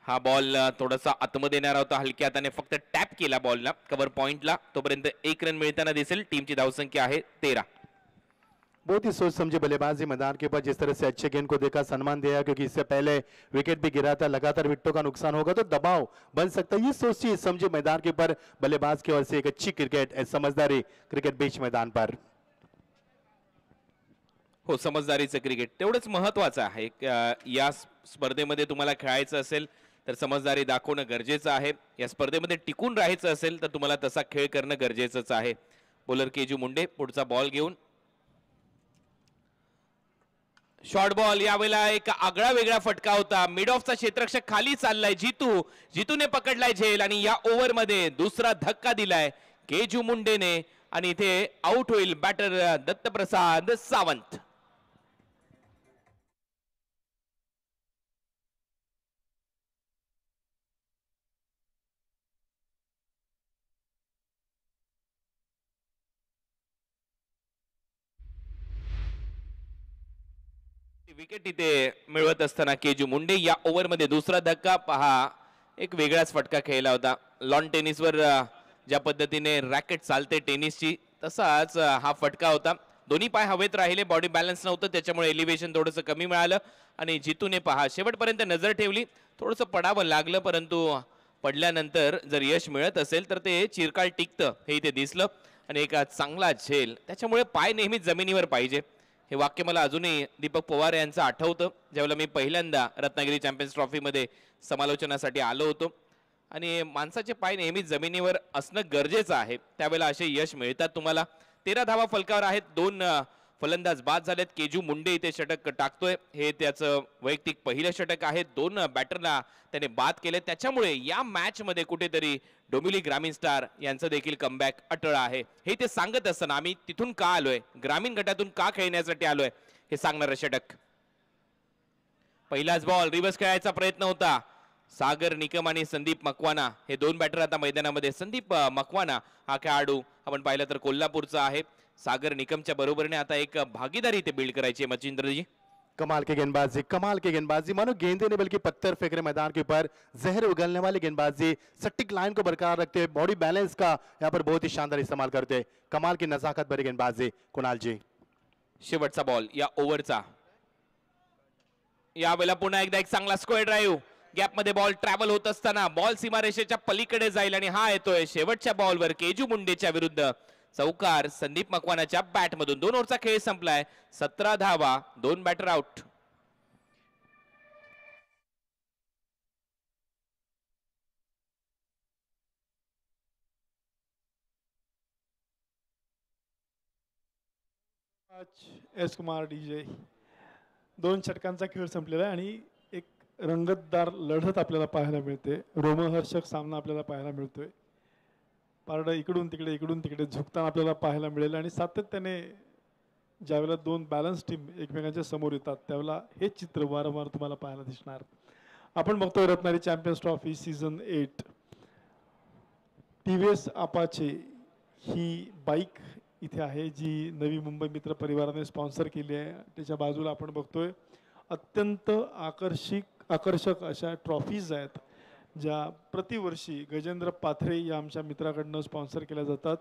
हा बॉल थोडासा आतमध्ये येणारा होता, हलक्या हाताने फक्त टॅप केला बॉलला कव्हर पॉइंटला. तोपर्यंत 1 रन मिळताना दिसेल. टीमची धावसंख्या आहे 13. बहुत ही सोच समझे बल्लेबाजी मैदान के ऊपर, जिस तरह से अच्छे गेंद को देखा, सम्मान दिया, क्योंकि इससे पहले विकेट भी गिरा था, लगातार विकेटों का नुकसान होगा तो दबाव बन सकता है. ये सोची समझे मैदान के ऊपर बल्लेबाज की ओर से एक अच्छी क्रिकेट, समझदारी क्रिकेट बीच मैदान पर. हो, समजदारीचं क्रिकेट तेवढंच महत्वाचं आहे. या स्पर्धेमध्ये तुम्हाला खेळायचं असेल तर समजदारी दाखवणं गरजेचं आहे. या स्पर्धेमध्ये टिकून राहायचं असेल तर तुम्हाला तसा खेळ करणं गरजेचंच आहे. बॉलर केजू मुंडे पुढचा बॉल घेऊन शॉर्ट बॉल. यावेळेला एक आगळा वेगळा फटका होता. मिड ऑफचा क्षेत्ररक्षक खाली चाललाय. जितूने पकडलाय झेल आणि या ओव्हर मध्ये दुसरा धक्का दिलाय केजू मुंडेने आणि इथे आउट होईल बॅटर दत्तप्रसाद सावंत. विकेट इथे मिळवत असताना केजू मुंडे या ओव्हर मध्ये दुसरा धक्का पहा. एक वेगळाच फटका खेळला होता. लॉन टेनिसवर ज्या पद्धतीने रॅकेट चालते टेनिसची तसाच हा फटका होता. दोन्ही पाय हवेत राहिले, बॉडी बॅलन्स नव्हतं, त्याच्यामुळे एलिव्हेशन थोडंसं कमी मिळालं आणि जितूने पहा शेवटपर्यंत नजर ठेवली. थोडंसं पडावं लागलं, परंतु पडल्यानंतर जर यश मिळत असेल तर ते चिरकाळ टिकतं हे इथे दिसलं आणि एक चांगला झेल. त्याच्यामुळे पाय नेहमीच जमिनीवर पाहिजे. हे वाक्य मला अजूनही दीपक पवार यांचं आठवतं, ज्यावेळेला मी पहिल्यांदा रत्नागिरी चॅम्पियन्स ट्रॉफीमध्ये समालोचनासाठी आलो होतो. आणि माणसाचे पाय नेहमीच जमिनीवर असणं गरजेचं आहे, त्यावेळेला असे यश मिळतात तुम्हाला. 13 धावा फलकावर आहेत. 2 फलंदाज बाद झालेत. केजू मुंडे इथे षटक टाकतोय, हे त्याचं वैयक्तिक पहिलं षटक आहे. 2 बॅटरला त्याने बाद केले, त्याच्यामुळे या मॅच मध्ये कुठेतरी डोंबिवली ग्रामीण स्टार यांचं देखील कमबॅक अटळ आहे. हे ते सांगत असताना आम्ही तिथून का आलोय, ग्रामीण गटातून का खेळण्यासाठी आलोय हे सांगणारं षटक. पहिलाच बॉल रिव्हर्स खेळायचा प्रयत्न होता. सागर निकम आणि संदीप मकवाना हे 2 बॅटर आता मैदानामध्ये. संदीप मकवाना हा खेळाडू आपण पाहिलं तर कोल्हापूरचा आहे. सागर निकमच्या बरोबरीने आता एक भागीदारी इथे बिल्ड करायची है मचिंद्र जी. कमाल की गेंदबाजी, कमाल की गेंदबाजी, मानो गेंदे ने बल्कि पत्थर फेंक रहे मैदान के ऊपर. जहर उगलने वाली गेंदबाजी, सटीक लाइन को बरकरार रखते हुए बॉडी बैलेंस का यहाँ पर बहुत ही शानदार इस्तेमाल करते. कमाल की नजाकत भरी गेंदबाजी कुणाल जी. शेवटचा बॉल या ओव्हरचा. यावेळेला पुन्हा एकदा एक चांगला स्क्वेअर ड्राईव्ह. गॅप मध्ये बॉल ट्रॅव्हल होत असताना बॉल सीमारेषेच्या पलीकडे जाईल आणि हा येतोय शेवटच्या बॉलवर केजू मुंडेच्या विरुद्ध चौकार संदीप मकवानाच्या बॅट मधून. 2 ओव्हरचा खेळ संपलाय. 17 धावा, 2 batter out. S Kumar DJ. 2 षटकांचा खेळ संपलेला आहे आणि एक रंगतदार लढत आपल्याला पाहायला मिळते. रोमहर्षक सामना आपल्याला पाहायला मिळतोय. पारडं इकडून तिकडे झुकताना आपल्याला पाहायला मिळेल आणि सातत्याने ज्यावेळेला 2 बॅलन्स टीम एकमेकांच्या समोर येतात त्यावेळेला हे चित्र वारंवार तुम्हाला पाहायला दिसणार. आपण बघतोय Ratnagiri champions trophy season 8. TVS Apache ही बाईक इथे आहे जी नवी मुंबई मित्र परिवाराने स्पॉन्सर केली आहे. त्याच्या बाजूला आपण बघतोय अत्यंत आकर्षक अशा ट्रॉफीज आहेत ज्या प्रतिवर्षी गजेंद्र पाथरे या आमच्या मित्राकडनं स्पॉन्सर केल्या जातात.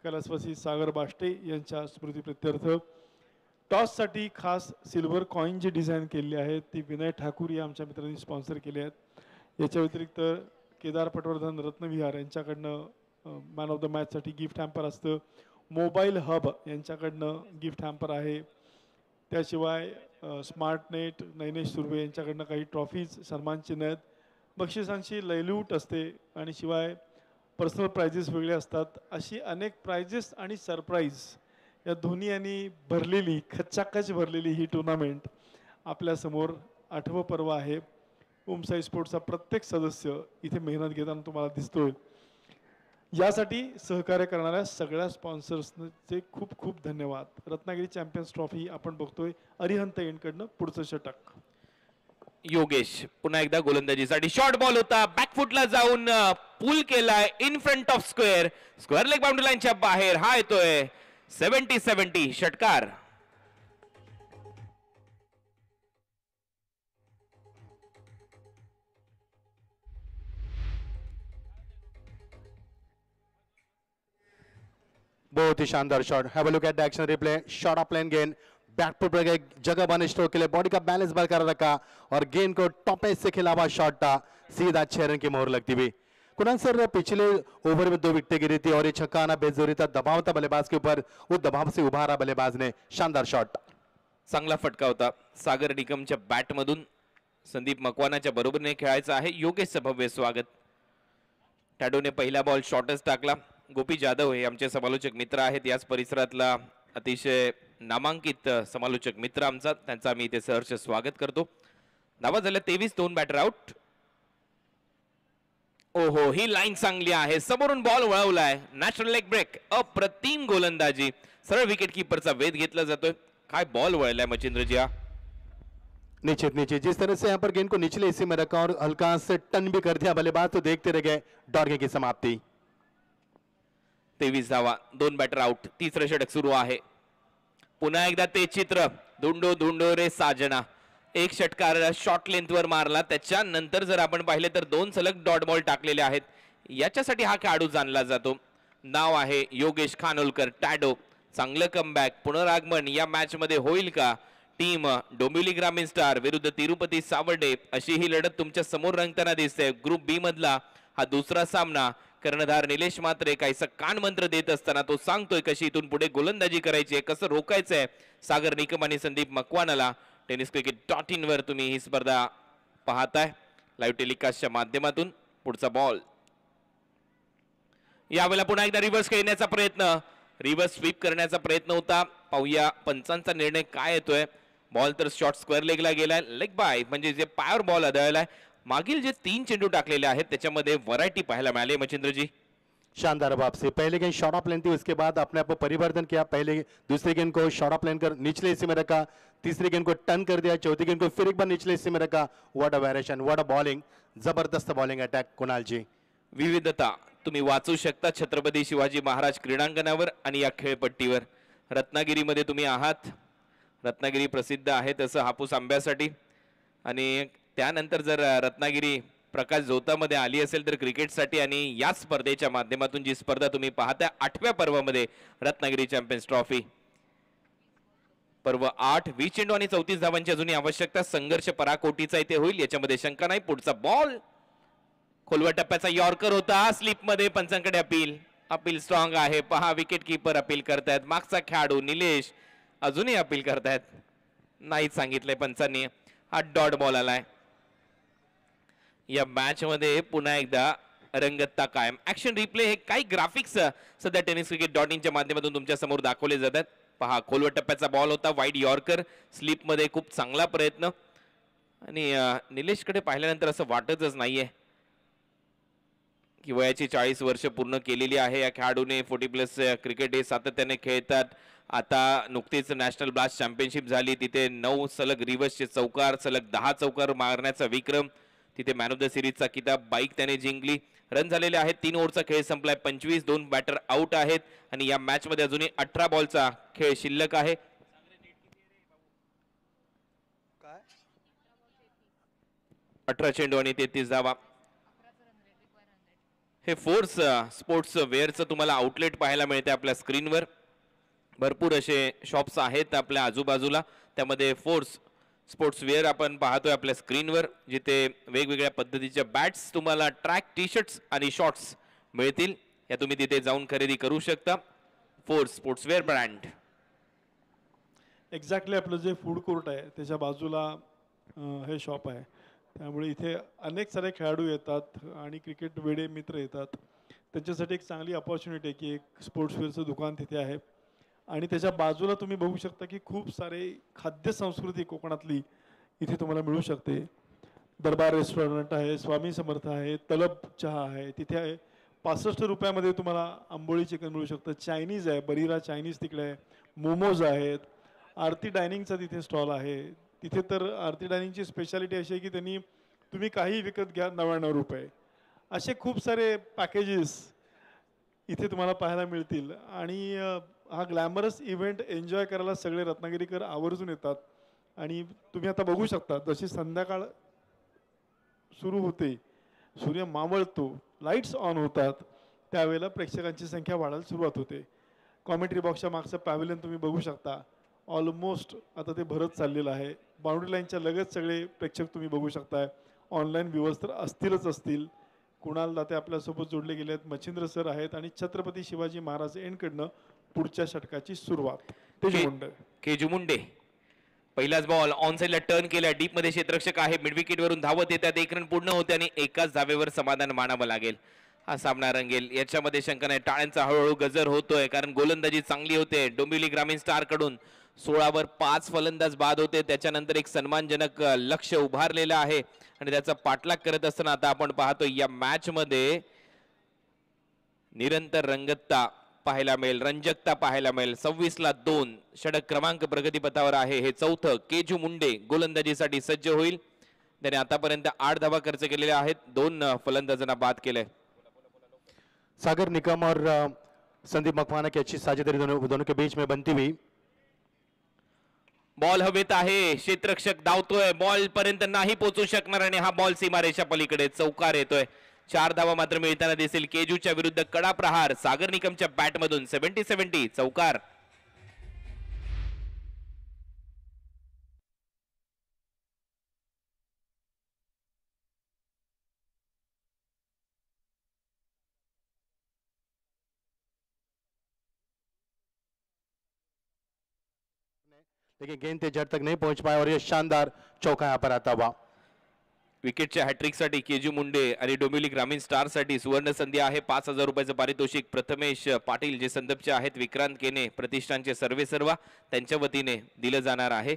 कैलासवासी सागर बाष्टे यांच्या स्मृतीप्रित्यर्थ टॉससाठी खास सिल्वर कॉईनची डिझाईन केलेली आहे ती विनय ठाकूर या आमच्या मित्रांनी स्पॉन्सर केली आहेत. याच्या व्यतिरिक्त केदार पटवर्धन रत्नविहार यांच्याकडनं मॅन ऑफ द मॅचसाठी गिफ्ट हॅम्पर असतं. मोबाईल हब यांच्याकडनं गिफ्ट हॅम्पर आहे. त्याशिवाय स्मार्टनेट नैनेश सुर्वे यांच्याकडनं काही ट्रॉफीज सन्मान चिन्ह आहेत. बक्षिसांची लयलूट असते आणि शिवाय पर्सनल प्राइजेस वेगळे असतात. अशी अनेक प्राइजेस आणि सरप्राईज या दोन्ही यांनी भरलेली खच्चाकच भरलेली ही टुर्नामेंट आपल्यासमोर 8वं पर्व आहे. ओमसाई स्पोर्ट्सचा प्रत्येक सदस्य इथे मेहनत घेताना तुम्हाला दिसतोय. यासाठी सहकार्य करणाऱ्या सगळ्या स्पॉन्सर्सचे खूप खूप धन्यवाद. रत्नागिरी चॅम्पियन्स ट्रॉफी आपण बघतोय अरिहंत एंडकडनं पुढचं षटक. योगेश पुन्हा एकदा गोलंदाजीसाठी शॉर्ट बॉल होता, बॅकफुटला जाऊन पूल केलाय in front of square, square leg boundary लाईनच्या बाहेर. हा येतोय 70-70 षटकार. बहुत ही शानदार shot. Have a look at the action replay. Shot of लेन गेंद बैकफुट पर गए, जगह बने स्ट्रोक के लिए, बॉडी का बैलेंस बरकरार रखा और गेंद को टॉप एज से खिला हुआ शॉट था, सीधा 6 रन की मोहर लगती हुई. कुणाल सर, पिछले ओवर में 2 विकेटें गिरी थी और ये छक्का आना बेजरूरी था. दबाव था बल्लेबाज के ऊपर, वो दबाव से उभारा बल्लेबाज ने. शानदार शॉट. चांगला फटका होता सागर निकमच्या बॅट मधून. संदीप मकवानाच्या बरोबरीने खेळायचं आहे. योगेशचं भव्य स्वागत. टॅडोने पहिला बॉल शॉर्टच टाकला. गोपी जाधव हे आमचे समालोचक मित्र आहेत, याच परिसरातला अतिशय नामांकित समालोचक मित्र आमचा, त्यांचा आम्ही इथे सहर्ष स्वागत करतो. धावा झाल्या 23, 2 बॅटर आउट. ओहो, ही लाईन चांगली आहे. समोरून बॉल वळवलाय, नॅशनल लेग ब्रेक. अप्रतिम गोलंदाजी. सरळ विकेट कीपरचा वेध घेतला जातोय. काय बॉल वळलाय मचिंद्रजी. हा नीचे नीचे जिस तरह से यहाँ पर गेंद को निचले हिस्से में रखा और हल्का से टर्न भी कर दिया बल्लेबाज, तो देखते रह गए. डॉर्गे की समाप्ति. 23 धावा, 2 बॅटर आउट. तिसरं षटक सुरू आहे. पुन्हा एकदा ते चित्र. धुंडो धुंडो रे साजना. एक षटकार शॉर्ट लेंथवर मारला, त्याच्यानंतर जर आपण पाहिले तर 2 सलग डॉट बॉल टाकलेले आहेत. याच्यासाठी हा खेळाडू जाणला जातो. नाव आहे योगेश खानोलकर, टॅडो. चांगलं कमबॅक, पुनरागमन या मॅच मध्ये होईल का? टीम डोंबिवली ग्रामीण स्टार विरुद्ध तिरुपती सावर्डे अशी ही लढत तुमच्या समोर रंगताना दिसते. ग्रुप बी मधला हा दुसरा सामना. कर्णधार निलेश मात्रे काहीसा कान मंत्र देत असताना तो सांगतोय कशी इथून पुढे गोलंदाजी करायची आहे, कसं रोखायचंय सागर निकम आणि संदीप मकवानाला. tenniscricket.in वर तुम्ही ही स्पर्धा पाहताय लाईव्ह टेलिकास्टच्या माध्यमातून. पुढचा बॉल यावेळेला पुन्हा एकदा रिव्हर्स खेळण्याचा प्रयत्न, रिव्हर्स स्वीप करण्याचा प्रयत्न होता. पाहूया पंचांचा निर्णय काय येतोय. बॉल तर शॉर्ट स्क्वेअर लेगला गेलाय. लेग बाय म्हणजे जे पायावर बॉल आदळलाय. मागील जे 3 चेंडू टाकलेले आहेत त्याच्यामध्ये व्हरायटी पाहायला मिळाली मचिंद्रजी. शानदार वापसी. पहले गेंद शॉर्ट ऑफ लेन थी, उसके बाद अपने आप को परिवर्तन किया. पहले दूसरी गेंद को शॉर्ट ऑफ लेन कर निचले हिस्से में रखा, तीसरी गेंद को टर्न कर दिया, चौथी गेंद को फिर एक बार निचले हिस्से में रखा. What a variation, what a bowling. जबरदस्त बॉलिंग अटॅक कुणाल जी. विविधता तुम्ही वाचू शकता छत्रपती शिवाजी महाराज क्रीडांगणावर आणि या खेळपट्टीवर. रत्नागिरीमध्ये तुम्ही आहात. रत्नागिरी प्रसिद्ध आहे तसं हापूस आंब्यासाठी, आणि त्यानंतर जर रत्नागिरी प्रकाश जोतामध्ये आली असेल तर क्रिकेटसाठी. आणि या स्पर्धेच्या माध्यमातून जी स्पर्धा तुम्ही पाहता 8व्या पर्वामध्ये रत्नागिरी चॅम्पियन्स ट्रॉफी पर्व 8, 20 चेंडू आणि 34 धावांची अजूनही आवश्यकता. संघर्ष पराकोटीचा इथे होईल, याच्यामध्ये शंका नाही. पुढचा बॉल खोलवा टप्प्याचा यॉर्कर होता. स्लिप मध्ये पंचांकडे अपील. अपील स्ट्रॉंग आहे. पहा विकेट कीपर अपील करतायत. मागचा खेळाडू निलेश अजूनही अपील करतायत. नाहीच सांगितलंय पंचांनी. हा डॉट बॉल आलाय. या मॅच मध्ये पुन्हा एकदा रंगतता कायम. ऍक्शन रिप्ले हे काही ग्राफिक्स सध्या tenniscricket.in च्या माध्यमातून तुमच्या समोर दाखवले जातात. पहा खोलवा टप्प्याचा बॉल होता. Wide yorker. स्लिप मध्ये खूप चांगला प्रयत्न. आणि निलेशकडे पाहिल्यानंतर असं वाटतच नाहीये की वयाची 40 वर्ष पूर्ण केलेली आहे या खेळाडूने. 40+ क्रिकेट हे सातत्याने खेळतात. आता नुकतीच नॅशनल ब्लास्ट चॅम्पियनशिप झाली, तिथे 9 सलग रिव्हर्सचे चौकार, सलग 10 चौकार मारण्याचा विक्रम, तिथे मॅन ऑफ द सिरीजचा किताब बाईक त्याने जिंकली. रन झालेले आहेत. 3 ओव्हरचा खेळ संपलाय. 25, 2 बॅटर आउट आहेत आणि या मॅच मध्ये अजूनही 18 बॉलचा खेळ शिल्लक आहे. 18 चेंडू आणि 33 धावा. हे फोर्स स्पोर्ट्स वेअरचं तुम्हाला आउटलेट पाहायला मिळते आपल्या स्क्रीनवर. भरपूर असे शॉप्स आहेत आपल्या आजूबाजूला, त्यामध्ये फोर्स स्पोर्ट्स वेअर आपण पाहतोय आपल्या स्क्रीनवर, जिथे वेगवेगळ्या पद्धतीच्या बॅट्स तुम्हाला ट्रॅक, टी शर्ट्स आणि शॉर्ट्स मिळतील. या तुम्ही तिथे जाऊन खरेदी करू शकता. Force sports wear brand. Exactly आपलं जे फूड कोर्ट आहे त्याच्या बाजूला हे शॉप आहे. त्यामुळे इथे अनेक सारे खेळाडू येतात आणि क्रिकेट वेडे मित्र येतात. त्यांच्यासाठी एक चांगली अपॉर्च्युनिटी आहे की एक स्पोर्ट्स वेअरचं दुकान तिथे आहे आणि त्याच्या बाजूला तुम्ही बघू शकता की खूप सारे खाद्य संस्कृती कोकणातली इथे तुम्हाला मिळू शकते. दरबार रेस्टॉरंट आहे, स्वामी समर्थ आहे, तलब चहा आहे, तिथे आहे 65 रुपयामध्ये तुम्हाला आंबोळी चिकन मिळू शकतं. चायनीज आहे, बरीरा चायनीज तिकडे आहे, मोमोज आहेत. आरती डायनिंगचा तिथे स्टॉल आहे. तिथे तर आरती डायनिंगची स्पेशालिटी अशी आहे की त्यांनी तुम्ही काही विकत घ्या 99 रुपये, असे खूप सारे पॅकेजेस इथे तुम्हाला पाहायला मिळतील. आणि हा ग्लॅमरस इव्हेंट एन्जॉय करायला सगळे रत्नागिरीकर आवर्जून येतात. आणि तुम्ही आता बघू शकता जशी संध्याकाळ सुरू होते, सूर्य मावळतो, लाईट्स ऑन होतात, त्यावेळेला प्रेक्षकांची संख्या वाढायला सुरुवात होते. कॉमेंट्री बॉक्सच्या मागचं पॅव्हिलियन तुम्ही बघू शकता, ऑलमोस्ट आता ते भरत चाललेलं आहे. बाउंड्री लाईनच्या लगत सगळे प्रेक्षक तुम्ही बघू शकताय. ऑनलाईन व्ह्यूअर्स तर असतीलच असतील. कुणाल दाते आपल्यासोबत जोडले गेले आहेत, मच्छिंद्र सर आहेत आणि छत्रपती शिवाजी महाराज एंडकडनं पुढच्या षटकाची सुरुवात. केजू मुंडे पहिलाच बॉल ऑन साइडला टर्न केला, डीप मध्ये क्षेत्ररक्षक आहे, मिड विकेट वरून धावत येतात, एक रन पूर्ण होते आणि एकाच धावेवर समाधान मानावं लागेल. हा सामना रंगेल याच्यामध्ये शंका नाही. टाळ्यांचा हळूहळू गजर होतोय कारण गोलंदाजी चांगली होते. डोंबिवली ग्रामीण स्टार कडून 16 वर 5 फलंदाज बाद होते. त्याच्यानंतर एक सन्मानजनक लक्ष उभारलेलं आहे आणि त्याचा पाठलाग करत असताना आता आपण पाहतो या मॅच मध्ये निरंतर रंगतता पाहायला मिळेल, रंजकता पाहायला मिळेल. 26-2 षटक क्रमांक प्रगतीपथावर आहे. हे चौथं केजू मुंडे गोलंदाजीसाठी सज्ज होईल. त्याने आतापर्यंत 8 धावा खर्च केलेल्या आहेत, 2 फलंदाजांना बाद केलंय. सागर निकम और संदीप मकवाना की अच्छी साझेदारी दोनों के बीच में बनती हुई. बॉल हवेत आहे, क्षेत्ररक्षक धावतोय, बॉल पर्यंत नाही पोहोचू शकणार आणि हा बॉल सीमारेषा पलीकडे चौकार येतोय. 4 धावा मात्र मिळताना दिसेल. केजूच्या विरुद्ध कडा प्रहार सागर निकमच्या बॅटमधून 70-70 चौकार. लेकिन गेंद ते जड़ तक नहीं पहुंच पाया और ये शानदार चौका यहाँ पर आता हुआ. विकेटच्या हॅट्रिक साठी केजू मुंडे आणि डोंबिवली ग्रामीण स्टार साठी सुवर्ण संधी आहे. 5,000 रुपयाचं पारितोषिक प्रथमेश पाटील जे संदर्भचे आहेत, विक्रांत केने प्रतिष्ठानचे सर्वेसर्वा त्यांच्या वतीने दिलं जाणार आहे.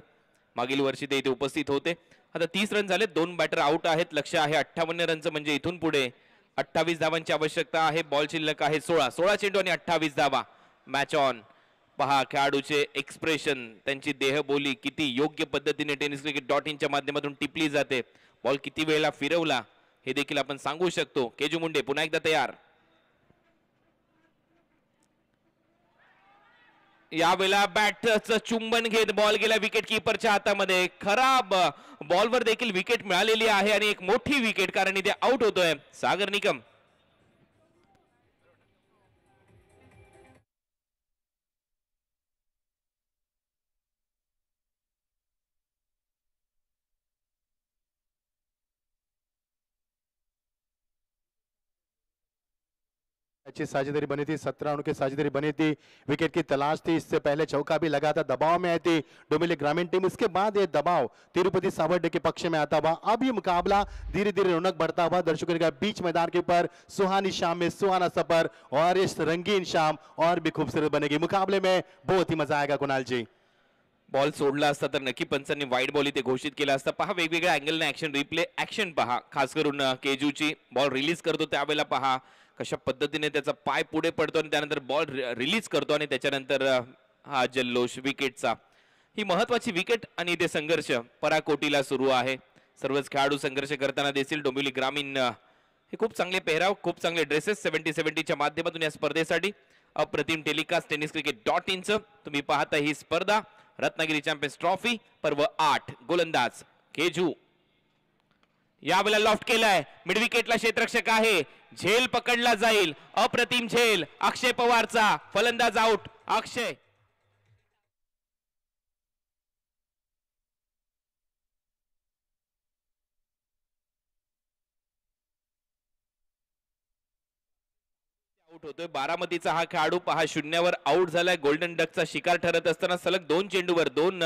मागील वर्षी ते इथे उपस्थित होते. आता 30 रन झाले, 2 बॅटर आउट आहेत. लक्ष आहे 58 रनचं, म्हणजे इथून पुढे 28 धावांची आवश्यकता आहे. बॉल शिल्लक आहे 16 चेंडू आणि 28 धावा. Match on. पहा खेळाडूचे एक्सप्रेशन, त्यांची देहबोली किती योग्य पद्धतीने tenniscricket.in च्या माध्यमातून टिपली जाते. बॉल किती वेळेला फिरवला हे देखील आपण सांगू शकतो. केजू मुंडे पुन्हा एकदा तयार. यावेळेला बॅटचं चुंबन घेत बॉल गेला विकेट कीपरच्या हातामध्ये. खराब बॉलवर देखील विकेट मिळालेली आहे आणि एक मोठी विकेट, कारण इथे आउट होतोय सागर निकम. अच्छी साझेदारी बनी थी, 17 रनों की साझेदारी बनी थी. विकेट की तलाश थी, इससे पहले चौका भी लगा था, दबाव में आई थी डोंबिवली ग्रामीण टीम. इसके बाद ये दबाव तिरुपति सावर्डे के पक्ष में आता हुआ. अब ये मुकाबला धीरे धीरे रौनक बढ़ता हुआ दर्शकों के बीच मैदान के ऊपर सुहानी शाम में सुहाना सफर और इस रंगीन शाम और भी खूबसूरत बनेगी. मुकाबले में बहुत ही मजा आएगा कुणाल जी. बॉल सोडला असता तर नक्की पंचांनी वाईड बॉल इथे घोषित केला असता. पहा वेगवेगळ्या अँगलने ऍक्शन रिप्ले ऍक्शन पहा. खास करून केजूची बॉल रिलीज करतो त्यावेळेला पहा कशा पद्धतीने त्याचा पाय पुढे पडतो आणि त्यानंतर बॉल रिलीज करतो आणि त्याच्यानंतर हा जल्लोष विकेटचा. ही महत्वाची विकेट आणि इथे संघर्ष पराकोटीला सुरू आहे. सर्वच खेळाडू संघर्ष करताना दिसतील. डोंबिवली ग्रामीण हे खूप चांगले पेहराव, खूप चांगले ड्रेसेस 70-70 च्या माध्यमातून या स्पर्धेसाठी अप्रतिम टेलिकास्ट tenniscricket.in चं तुम्ही पाहता. ही स्पर्धा रत्नागिरी चॅम्पियन्स ट्रॉफी पर्व 8. गोलंदाज केजू यावेळेला लॉफ्ट केलाय. मिड विकेटला क्षेत्ररक्षक आहे, झेल पकडला जाईल. अप्रतिम झेल अक्षय पवारचा. फलंदाज आउट. अक्षय आउट होतोय. बारामतीचा हा खेळाडू पहा 0 आउट झालाय. गोल्डन डकचा शिकार ठरत असताना सलग 2 चेंडूवर 2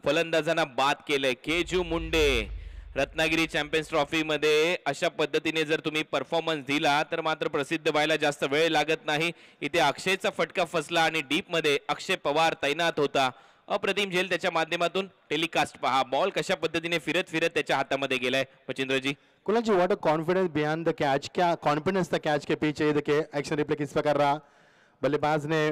फलंदाजांना बाद केलंय. केजू मुंडे रत्नागिरी चॅम्पियन्स ट्रॉफी मध्ये अशा पद्धतीने जर तुम्ही परफॉर्मन्स दिला तर मात्र प्रसिद्ध व्हायला जास्त वेळ लागत नाही. इथे अक्षयचा फटका फसला आणि डीप मध्ये अक्षय पवार तैनात होता. अप्रतिम झेल त्याच्या माध्यमातून टेलिकास्ट पहा. बॉल कशा पद्धतीने फिरत फिरत त्याच्या हातामध्ये गेलाय मचिंद्रजी. Kunal ji, what a confidence behind the catch, क्या कॉन्फिडेंस था कैच के पीछे. देखिए एक्शन रिप्ले किस प्रकार रहा. बल्लेबाज ने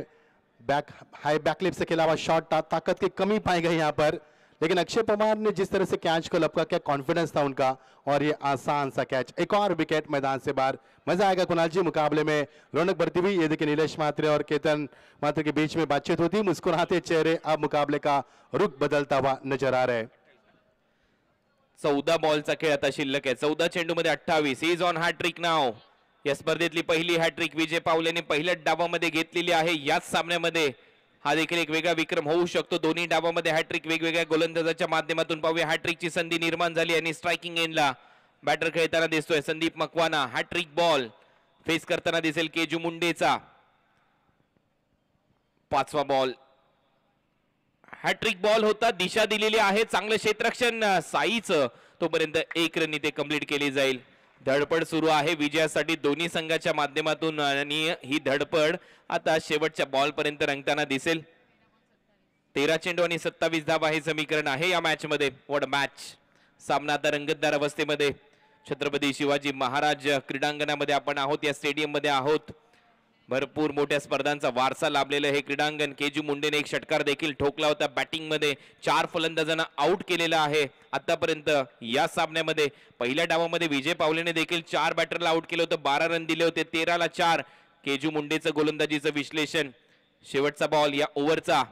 बैक हाई बैकलिप से खेला हुआ शॉट था, ताकत की कमी पाई गई यहाँ पर, लेकिन अक्षय पवार ने जिस तरह से कैच को लपका, क्या कॉन्फिडेंस था उनका, और ये आसान सा कैच. एक और विकेट मैदान से बाहर. मजा आएगा कुणाल जी मुकाबले में. रौनक बढ़ती हुई. ये देखिए नीलेश मात्रे और केतन मात्रे के बीच में बातचीत होती, मुस्कुराते चेहरे. अब मुकाबले का रुख बदलता हुआ नजर आ रहा है. 14 बॉलचा खेळ आता शिल्लक आहे. 14 चेंडूमध्ये 28. इज ऑन हॅट्रिक नाव. या स्पर्धेतली पहिली हॅट्रिक विजय पावलेने पहिल्याच डावामध्ये घेतलेली आहे. याच सामन्यामध्ये हा देखील एक वेगळा विक्रम होऊ शकतो. दोन्ही डावामध्ये हॅट्रिक वेगवेगळ्या गोलंदाजाच्या माध्यमातून पाहूया. हॅट्रिकची संधी निर्माण झाली आणि स्ट्रायकिंग एंडला बॅटर खेळताना दिसतोय Sandeep Makwana. Hattrick ball face करताना दिसेल केजू मुंडेचा. 5वा बॉल हॅट्रिक बॉल होता. दिशा दिलेली आहे. चांगलं क्षेत्ररक्षण साईचं. तोपर्यंत 1 रन इथे कंप्लीट केली जाईल. धडपड सुरू आहे विजयासाठी दोन्ही संघाच्या माध्यमातून आणि ही धडपड आता शेवटच्या बॉल पर्यंत रंगताना दिसेल. 13 चेंडू आणि 27 धावा हे समीकरण आहे या मॅच मध्ये. What match. सामना आता रंगतदार अवस्थेमध्ये छत्रपती शिवाजी महाराज क्रीडांगणामध्ये आपण आहोत. या स्टेडियम मध्ये आहोत. भरपूर मोठ्या स्पर्धांचा वारसा लाभलेलं हे क्रीडांगण. केजू मुंडेने एक षटकार देखील ठोकला होता. बॅटिंग मध्ये 4 फलंदाजांना आउट केलेला आहे आतापर्यंत या सामन्यामध्ये. पहिल्या डावामध्ये विजय पावलेने देखील 4 बॅटरला आउट केलं होतं. 12 रन दिले होते. 13ला 4. केजू मुंडेचं गोलंदाजीचं विश्लेषण. शेवटचा बॉल या ओव्हरचा.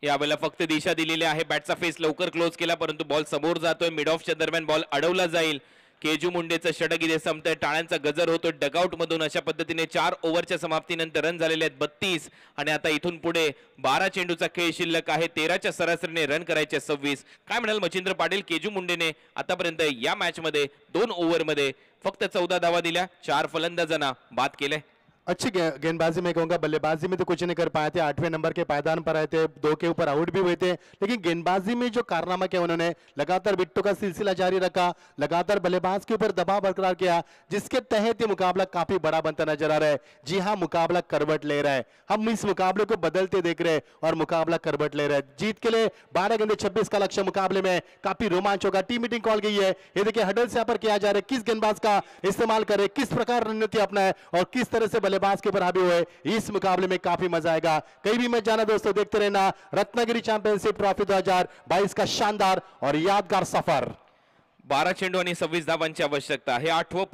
यावेळेला फक्त दिशा दिलेली आहे. बॅटचा फेस लवकर क्लोज केला परंतु बॉल समोर जातोय. मिड ऑफच्या दरम्यान बॉल अडवला जाईल. केजू मुंडेचं षटक इथे संपतंय. टाळ्यांचा गजर होतो डगआउट मधून. अशा पद्धतीने 4 ओव्हरच्या समाप्तीनंतर रन झालेले आहेत 32 आणि आता इथून पुढे 12 चेंडूचा खेळ शिल्लक आहे. 13च्या सरासरीने रन करायचे 26. काय म्हणाल मचिंद्र पाटील. केजू मुंडेने आतापर्यंत या मॅच मध्ये 2 ओव्हरमध्ये फक्त 14 धावा दिल्या. 4 फलंदाजांना बाद केले. अच्छी गेंदबाजी में कहूंगा. बल्लेबाजी में तो कुछ नहीं कर पाए थे. 8वें नंबर के पायदान पर आए थे. 2 के ऊपर आउट भी हुए थे, लेकिन गेंदबाजी में जो कारनामा किया उन्होंने, लगातार विकेटों का सिलसिला जारी रखा, लगातार बल्लेबाज के ऊपर दबाव बरकरार किया, जिसके तहत ये मुकाबला काफी बड़ा बनता नजर आ रहा है. जी हाँ, मुकाबला करवट ले रहा है. हम इस मुकाबले को बदलते देख रहे हैं और मुकाबला करवट ले रहा है. जीत के लिए 12 गेंदे 26 का लक्ष्य. मुकाबले में काफी रोमांच होगा. टीम मीटिंग कॉल गई है. ये देखिए हडल्स यहाँ पर किया जा रहा है. किस गेंदबाज का इस्तेमाल करे, किस प्रकार रणनीति अपनाए और किस तरह से बल्लेबाज के ऊपर हावी हुए. इस मुकाबले में काफी मजा आएगा. कहीं भी मत जाना दोस्तों, देखते रहना रत्नागिरी चैंपियनशिप ट्रॉफी 2022 का शानदार और यादगार सफर. 12 चेंडू आणि 26 धावांची आवश्यकता. हे 8वं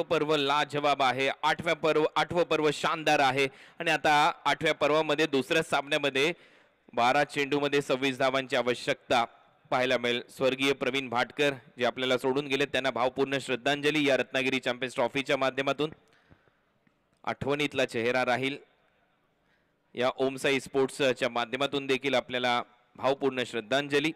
पर्व लाजवाब आहे. 8वं पर्व शानदार आहे. आणि आता 8व्या पर्वामध्ये दुसऱ्या सामन्यामध्ये 12 चेंडू मध्ये 26 धावांची आवश्यकता पाहायला मिळेल. स्वर्गीय प्रवीण भाटकर जे आपल्याला सोडून गेले त्यांना भावपूर्ण श्रद्धांजली या रत्नागिरी चॅम्पियन्स ट्रॉफीच्या माध्यमातून. आठवणीतला चेहरा राहील. या ओमसाई स्पोर्ट्सच्या माध्यमातून देखील आपल्याला भावपूर्ण श्रद्धांजली.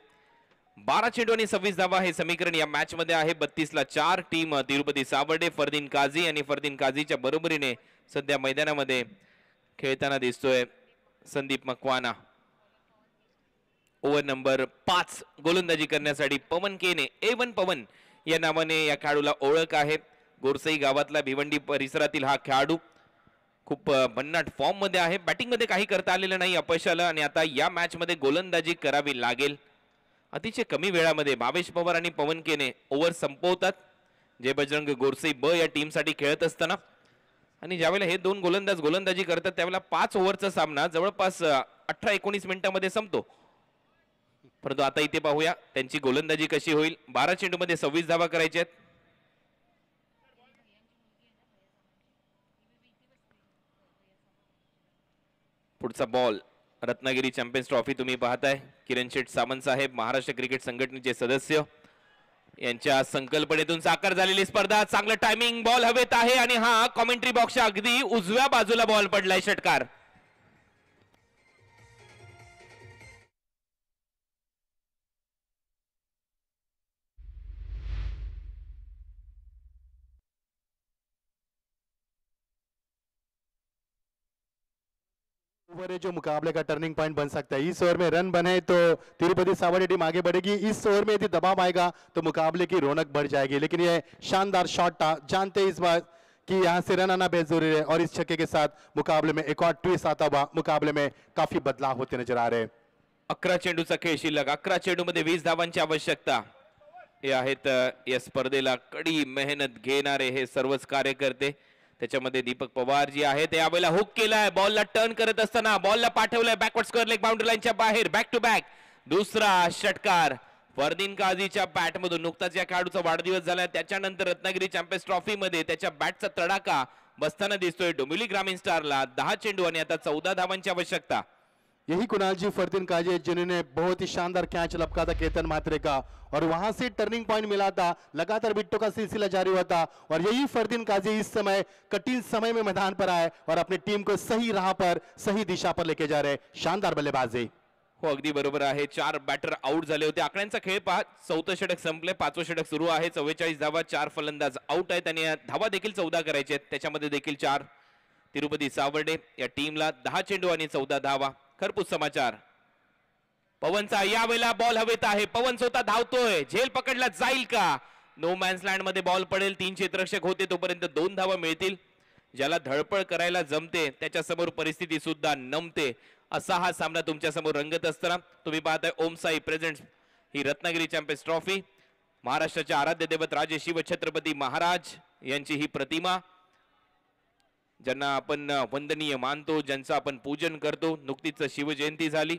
12 चेंडू आणि 26 धावा हे समीकरण या मॅच मध्ये आहे. 32ला 4. टीम तिरुपती सावर्डे, फरदीन काझी आणि फरदीन काझीच्या बरोबरीने सध्या मैदानामध्ये खेळताना दिसतोय संदीप मकवाना. ओव्हर नंबर 5 गोलंदाजी करण्यासाठी पवन केने. A1 पवन या नावाने या खेळाडूला ओळख आहे. गोरसई गावातला भिवंडी परिसरातील हा खेळाडू खूप भन्नाट फॉर्म मध्ये आहे. बॅटिंग मध्ये काही करता आलेलं नाही, अपयश आलं आणि आता या मॅच मध्ये गोलंदाजी करावी लागेल. अतिशय कमी वेळामध्ये भावेश पवार आणि पवन केने ओव्हर संपवतात. जय बजरंग गोरसई ब या टीम साठी खेळत असताना आणि ज्यावेळेला हे 2 गोलंदाज गोलंदाजी करतात त्यावेळेला 5 ओव्हरचा सामना जवळपास 18-19 मिनिटांमध्ये संपतो. परंतु आता इथे पाहूया त्यांची गोलंदाजी कशी होईल. 12 चेंडू मध्ये 26 धावा करायच्या आहेत. पुढचा बॉल. रत्नागिरी चॅम्पियन्स ट्रॉफी तुम्ही पाहताय. किरण शेठ सामंत साहेब महाराष्ट्र क्रिकेट संघटनेचे सदस्य यांच्या संकल्पनेतून साकार झालेली स्पर्धा. चांगलं टायमिंग. बॉल हवेत आहे आणि हा कॉमेंट्री बॉक्सच्या अगदी उजव्या बाजूला बॉल पडलाय. षटकार. ओवर है जो मुकाबले का टर्निंग पॉइंट बन सकता है। इस ओवर में रन बने तो तिरुपति सावड़ी टीम आगे बढ़ेगी। इस ओवर में यदि दबाव आएगा तो मुकाबले की रौनक बढ़ जाएगी। लेकिन यह शानदार शॉट था, जानते इस बात कि यहाँ से रन आना बेहद जरूरी है और इस छक्के के साथ मुकाबले में एक और ट्विस्ट आता हुआ मुकाबले में काफी बदलाव होते नजर आ रहे। 11 चेंडूचा खेळ शिल्लक, 11 चेंडूमध्ये 20 धावांची आवश्यकता. हे आहेत या स्पर्धेला कडी मेहनत घेणारे हे सर्वच कार्यकर्ते. त्याच्यामध्ये दीपक पवार जी आहेत यावेळेला हुक केलाय, बॉलला टर्न करत असताना बॉलला पाठवलंय बॅकवर्ड स्क्वेअर लेग बाउंड्री लाईनच्या बाहेर. बॅक टू बॅक दुसरा षटकार फरदीन काझीच्या बॅट मधून. नुकताच या खेळाडूचा वाढदिवस झाला, त्याच्यानंतर रत्नागिरी चॅम्पियन्स ट्रॉफी मध्ये त्याच्या बॅटचा तडाखा बसताना दिसतोय. डोंबिवली ग्रामीण स्टारला 10 चेंडू आणि आता 14 धावांची आवश्यकता. यही कुणाल जी फरदीन काजी जिन्होंने बहुत ही शानदार कैच लपका था केतन मात्रे का और वहां से टर्निंग पॉइंट मिला था। लगातार विकेटों का सिलसिला जारी हुआ था और यही फरदीन काजी इस समय कठिन समय में मैदान पर आए और अपनी टीम को सही राह पर सही दिशा पर लेके जा रहे। शानदार बल्लेबाजी. हो अगदी बरोबर आहे. 4 बॅटर आउट झाले होते. आकड्यांचा खेळ पहा, 4थं षटक संपले, 5वं षटक सुरू आहे. 44 धावा, 4 फलंदाज आउट आहेत आणि धावा देखील 14 करायचे आहेत, त्याच्यामध्ये देखील 4. तिरुपती सावर्डे या टीमला 10 चेंडू आणि 14 धावा. खरपूस समाचार. पवनचा यावेळेला बॉल हवेत आहे. पवन स्वतः धावतोय, झेल पकडला जाईल का? नो मॅन्स लँड मध्ये बॉल पडेल. 3 क्षेत्ररक्षक होते तोपर्यंत 2 धावा मिळतील. ज्याला धडपड करायला जमते त्याच्या समोर परिस्थिती सुद्धा नमते. असा हा सामना तुमच्या समोर रंगत असताना तुम्ही पाहताय ओम साई प्रेझेंट्स ही रत्नागिरी चॅम्पियन्स ट्रॉफी. महाराष्ट्राचे आराध्य दैवत राजे शिवछत्रपती महाराज यांची ही प्रतिमा, ज्यांना आपण वंदनीय मानतो, ज्यांचं आपण पूजन करतो. नुकतीच शिवजयंती झाली.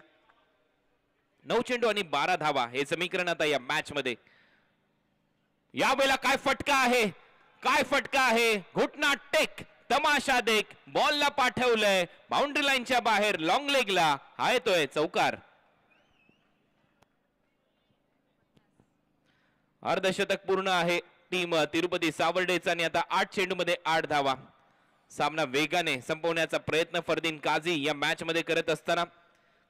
9 चेंडू आणि 12 धावा हे समीकरण आता या मॅच मध्ये. यावेळेला काय फटका आहे, काय फटका आहे. घुटना टेक, तमाशा देख, बॉलला पाठवलंय बाउंड्री लाईनच्या बाहेर लॉंग लेगला. हा येतोय चौकार. अर्धशतक पूर्ण आहे टीम तिरुपती सावर्डेचा आणि आता 8 चेंडू मध्ये 8 धावा. सामना वेगाने संपवण्याचा प्रयत्न फरदीन काझी या मॅच मध्ये करत असताना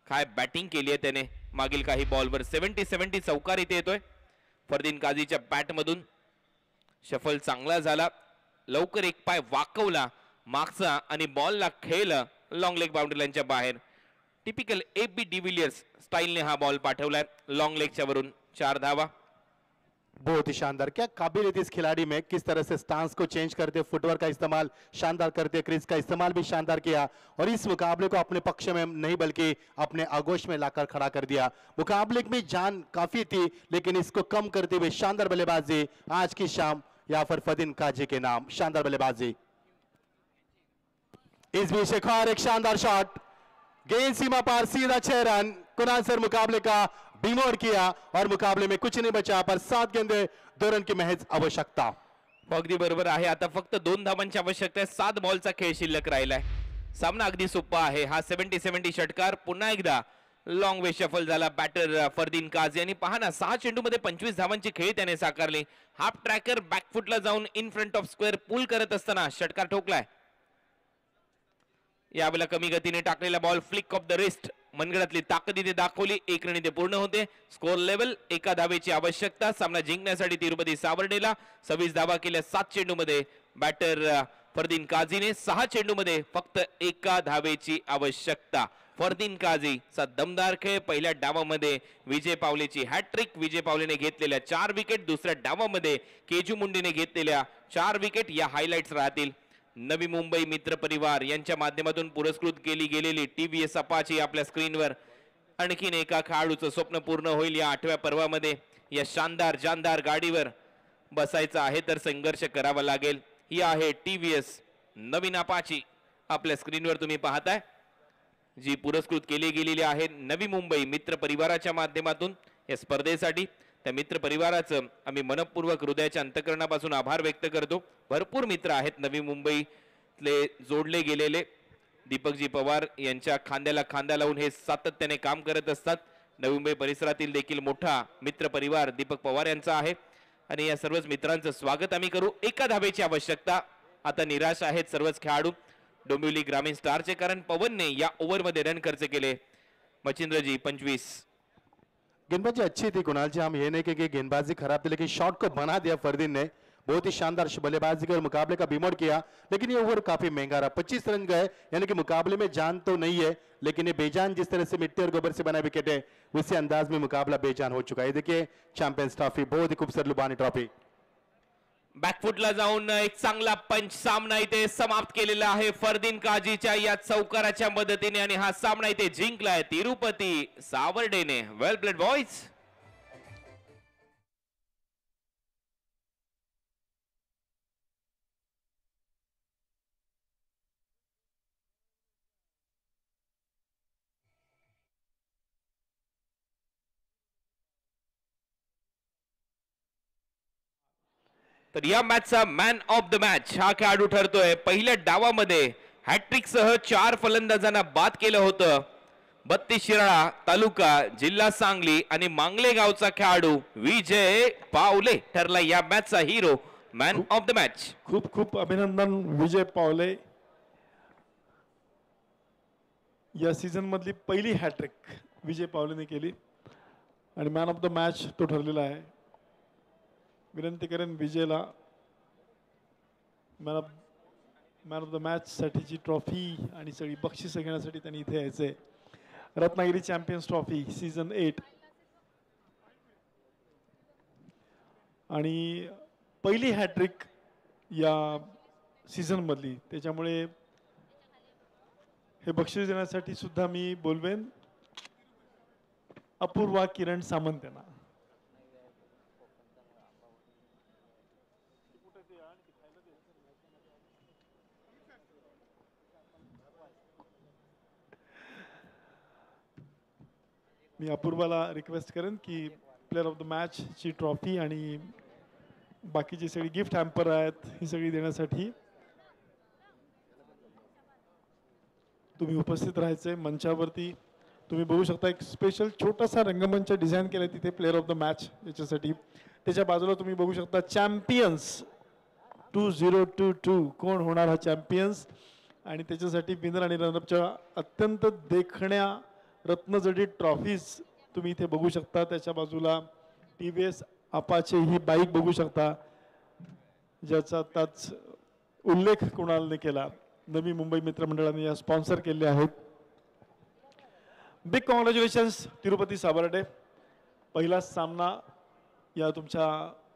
काय बॅटिंग केली आहे त्याने मागील काही बॉलवर. 70 चौकार इथे येतोय फरदीन काझीच्या बॅट मधून. शफल चांगला झाला, लवकर एक पाय वाकवला मागचा आणि बॉलला खेळलं लॉंग लेग बाउंड्री लाईनच्या बाहेर. टिपिकल AB डिविलियर्स स्टाईलने हा बॉल पाठवलाय लॉंग लेगच्या वरून. 4 धावा. बहुत ही शानदार. क्या काबिलियत इस खिलाड़ी में, किस तरह से स्टांस को चेंज करते, फुटवर्क का इस्तेमाल शानदार करते, क्रीज का इस्तेमाल भी शानदार किया और इस मुकाबले को अपने पक्ष में नहीं बल्कि अपने आगोश में लाकर खड़ा कर दिया. मुकाबले में जान काफी थी लेकिन इसको कम करते हुए शानदार बल्लेबाजी आज की शाम या फिर फरदीन काजी के नाम. शानदार बल्लेबाजी. इस बीच एक और एक शानदार शॉट, गेंद सीमा पार, सीधा 6 रन. कुणाल सर मुकाबले का डिमोड किया और मुकाबले में कुछ नहीं बचा पर 7 गेंदे 2 रन की महज आवश्यकता. अगदी बरोबर आहे. आता फक्त 2 धावांची आवश्यकता आहे. 7 बॉलचा खेळ शिल्लक राहिलाय. सामना अगदी सोपा आहे. हा 70 षटकार पुन्हा एकदा लॉंग वे शफल झाला बॅटर फरदीन काझी आणि पहा ना 6 चेंडू मध्ये 25 धावांची खेळी त्याने साकारली. हाफ ट्रॅकर बॅकफुटला जाऊन in front of square pull करत असताना षटकार ठोकलाय. यावेळेला कमी गतीने टाकलेला ball flick off the wrist, मनगडातली ताकद इथे दाखवली. 1 रन इथे पूर्ण होते. स्कोर लेवल 1 धावेची आवश्यकता. सामना जिंकण्यासाठी तिरुपती सावर्डेला 26 धावा केल्या 7 चेंडू मध्ये. बॅटर फरदीन काझीने 6 चेंडू मध्ये फक्त 1 धावेची आवश्यकता. फरदीन काझीचा दमदार खेळ. पहिल्या डावामध्ये विजय पावलेची हॅट्रिक, विजय पावलेने घेतलेल्या 4 विकेट. दुसऱ्या डावामध्ये केजू मुंडेने घेतलेल्या 4 विकेट या हायलाइट्स राहतील. नवी मुंबई मित्र परिवार यांच्या माध्यमातून पुरस्कृत केली गेलेली TVS अपाचे आपल्या स्क्रीनवर. आणखीन एका खेळाडूचं स्वप्न पूर्ण होईल या 8व्या पर्वामध्ये. या शानदार जानदार गाडीवर बसायचं आहे तर संघर्ष करावा लागेल. ही आहे TVS नवीन अपाची आपल्या स्क्रीनवर तुम्ही पाहताय, जी पुरस्कृत केली गेलेली आहे नवी मुंबई मित्र परिवाराच्या माध्यमातून या स्पर्धेसाठी. त्या मित्र परिवाराचं आम्ही मनपूर्वक हृदयाच्या अंतःकरणापासून आभार व्यक्त करतो. भरपूर मित्र आहेत नवी मुंबईतले जोडले गेलेले. दीपकजी पवार यांच्या खांद्याला खांदा लावून हे सातत्याने काम करत असतात. नवी मुंबई परिसरातील देखील मोठा मित्र परिवार दीपक पवार यांचा आहे आणि या सर्वच मित्रांचं स्वागत आम्ही करू. 1 धावेची आवश्यकता. आता निराश आहेत सर्वच खेळाडू डोंबिवली ग्रामीण स्टारचे, कारण पवनने या ओव्हरमध्ये रन खर्च केले. मचिंद्रजी 25. गेंदबाजी अच्छी थी कुणाल जी, हम ये नहीं कि गेंदबाजी खराब थी लेकिन शॉट को बना दिया फरदीन ने. बहुत ही शानदार बल्लेबाजी कर मुकाबले का बीमोड़ किया, लेकिन ये ओवर काफी महंगा रहा। 25 रन गए, यानी कि मुकाबले में जान तो नहीं है, लेकिन ये बेजान जिस तरह से मिट्टी और गोबर से बना विकेट है, उसी अंदाज में मुकाबला बेजान हो चुका है। देखिए चॅम्पियन्स ट्रॉफी, बहुत ही खूबसूरत लुबानी ट्रॉफी। बॅकफुटला जाऊन एक चांगला पंच सामना इथे समाप्त केलेला आहे फरदीन काजीच्या या चौकाराच्या मदतीने आणि हा सामना इथे जिंकलाय तिरुपती सावर्डेने। वेल प्लेड बॉयज। तर या मॅचचा मॅन ऑफ द मॅच हा खेळाडू ठरतोय। पहिल्या डावामध्ये हॅट्रिक सह 4 फलंदाजांना बाद केलं होतं। 32 शिराळा तालुका जिल्हा सांगली आणि मांगले गावचा खेळाडू विजय पावले ठरला या मॅचचा hero, man of the match. खूप खूप अभिनंदन विजय पावले। या सीझन मधली पहिली हॅट्रिक विजय पावलेने केली आणि मॅन ऑफ द मॅच तो ठरलेला आहे। विनंती करेन विजयला मॅन ऑफ द मॅच साठीची ट्रॉफी आणि सगळी बक्षिसं घेण्यासाठी त्यांनी इथे यायचंय। रत्नागिरी चॅम्पियन्स ट्रॉफी सीझन 8 आणि पहिली हॅट्रिक या सीझन मधली, त्याच्यामुळे हे बक्षीस देण्यासाठी सुद्धा मी बोलवेन अपूर्वा किरण सामंत यांना। मी अपूर्वाला रिक्वेस्ट करेन की प्लेअर ऑफ द मॅच ची ट्रॉफी आणि बाकीची सगळी गिफ्ट हॅम्पर आहेत ही सगळी देण्यासाठी तुम्ही उपस्थित राहायचे मंचावरती। तुम्ही बघू शकता एक स्पेशल छोटासा रंगमंच डिझाईन केलाय तिथे प्लेअर ऑफ द मॅच याच्यासाठी। त्याच्या बाजूला तुम्ही बघू शकता चॅम्पियन्स 2022 कोण होणार हा चॅम्पियन्स, आणि त्याच्यासाठी विनर आणि रनरअपच्या अत्यंत देखण्या रत्नजडित ट्रॉफीज तुम्ही इथे बघू शकता। त्याच्या बाजूला TVS अपाचे ही बाईक बघू शकता, ज्याचा आताच उल्लेख कुणालने केला। नवी मुंबई मित्रमंडळाने या स्पॉन्सर केले आहेत। Big congratulations Tirupati Savarde. पहिला सामना या तुमच्या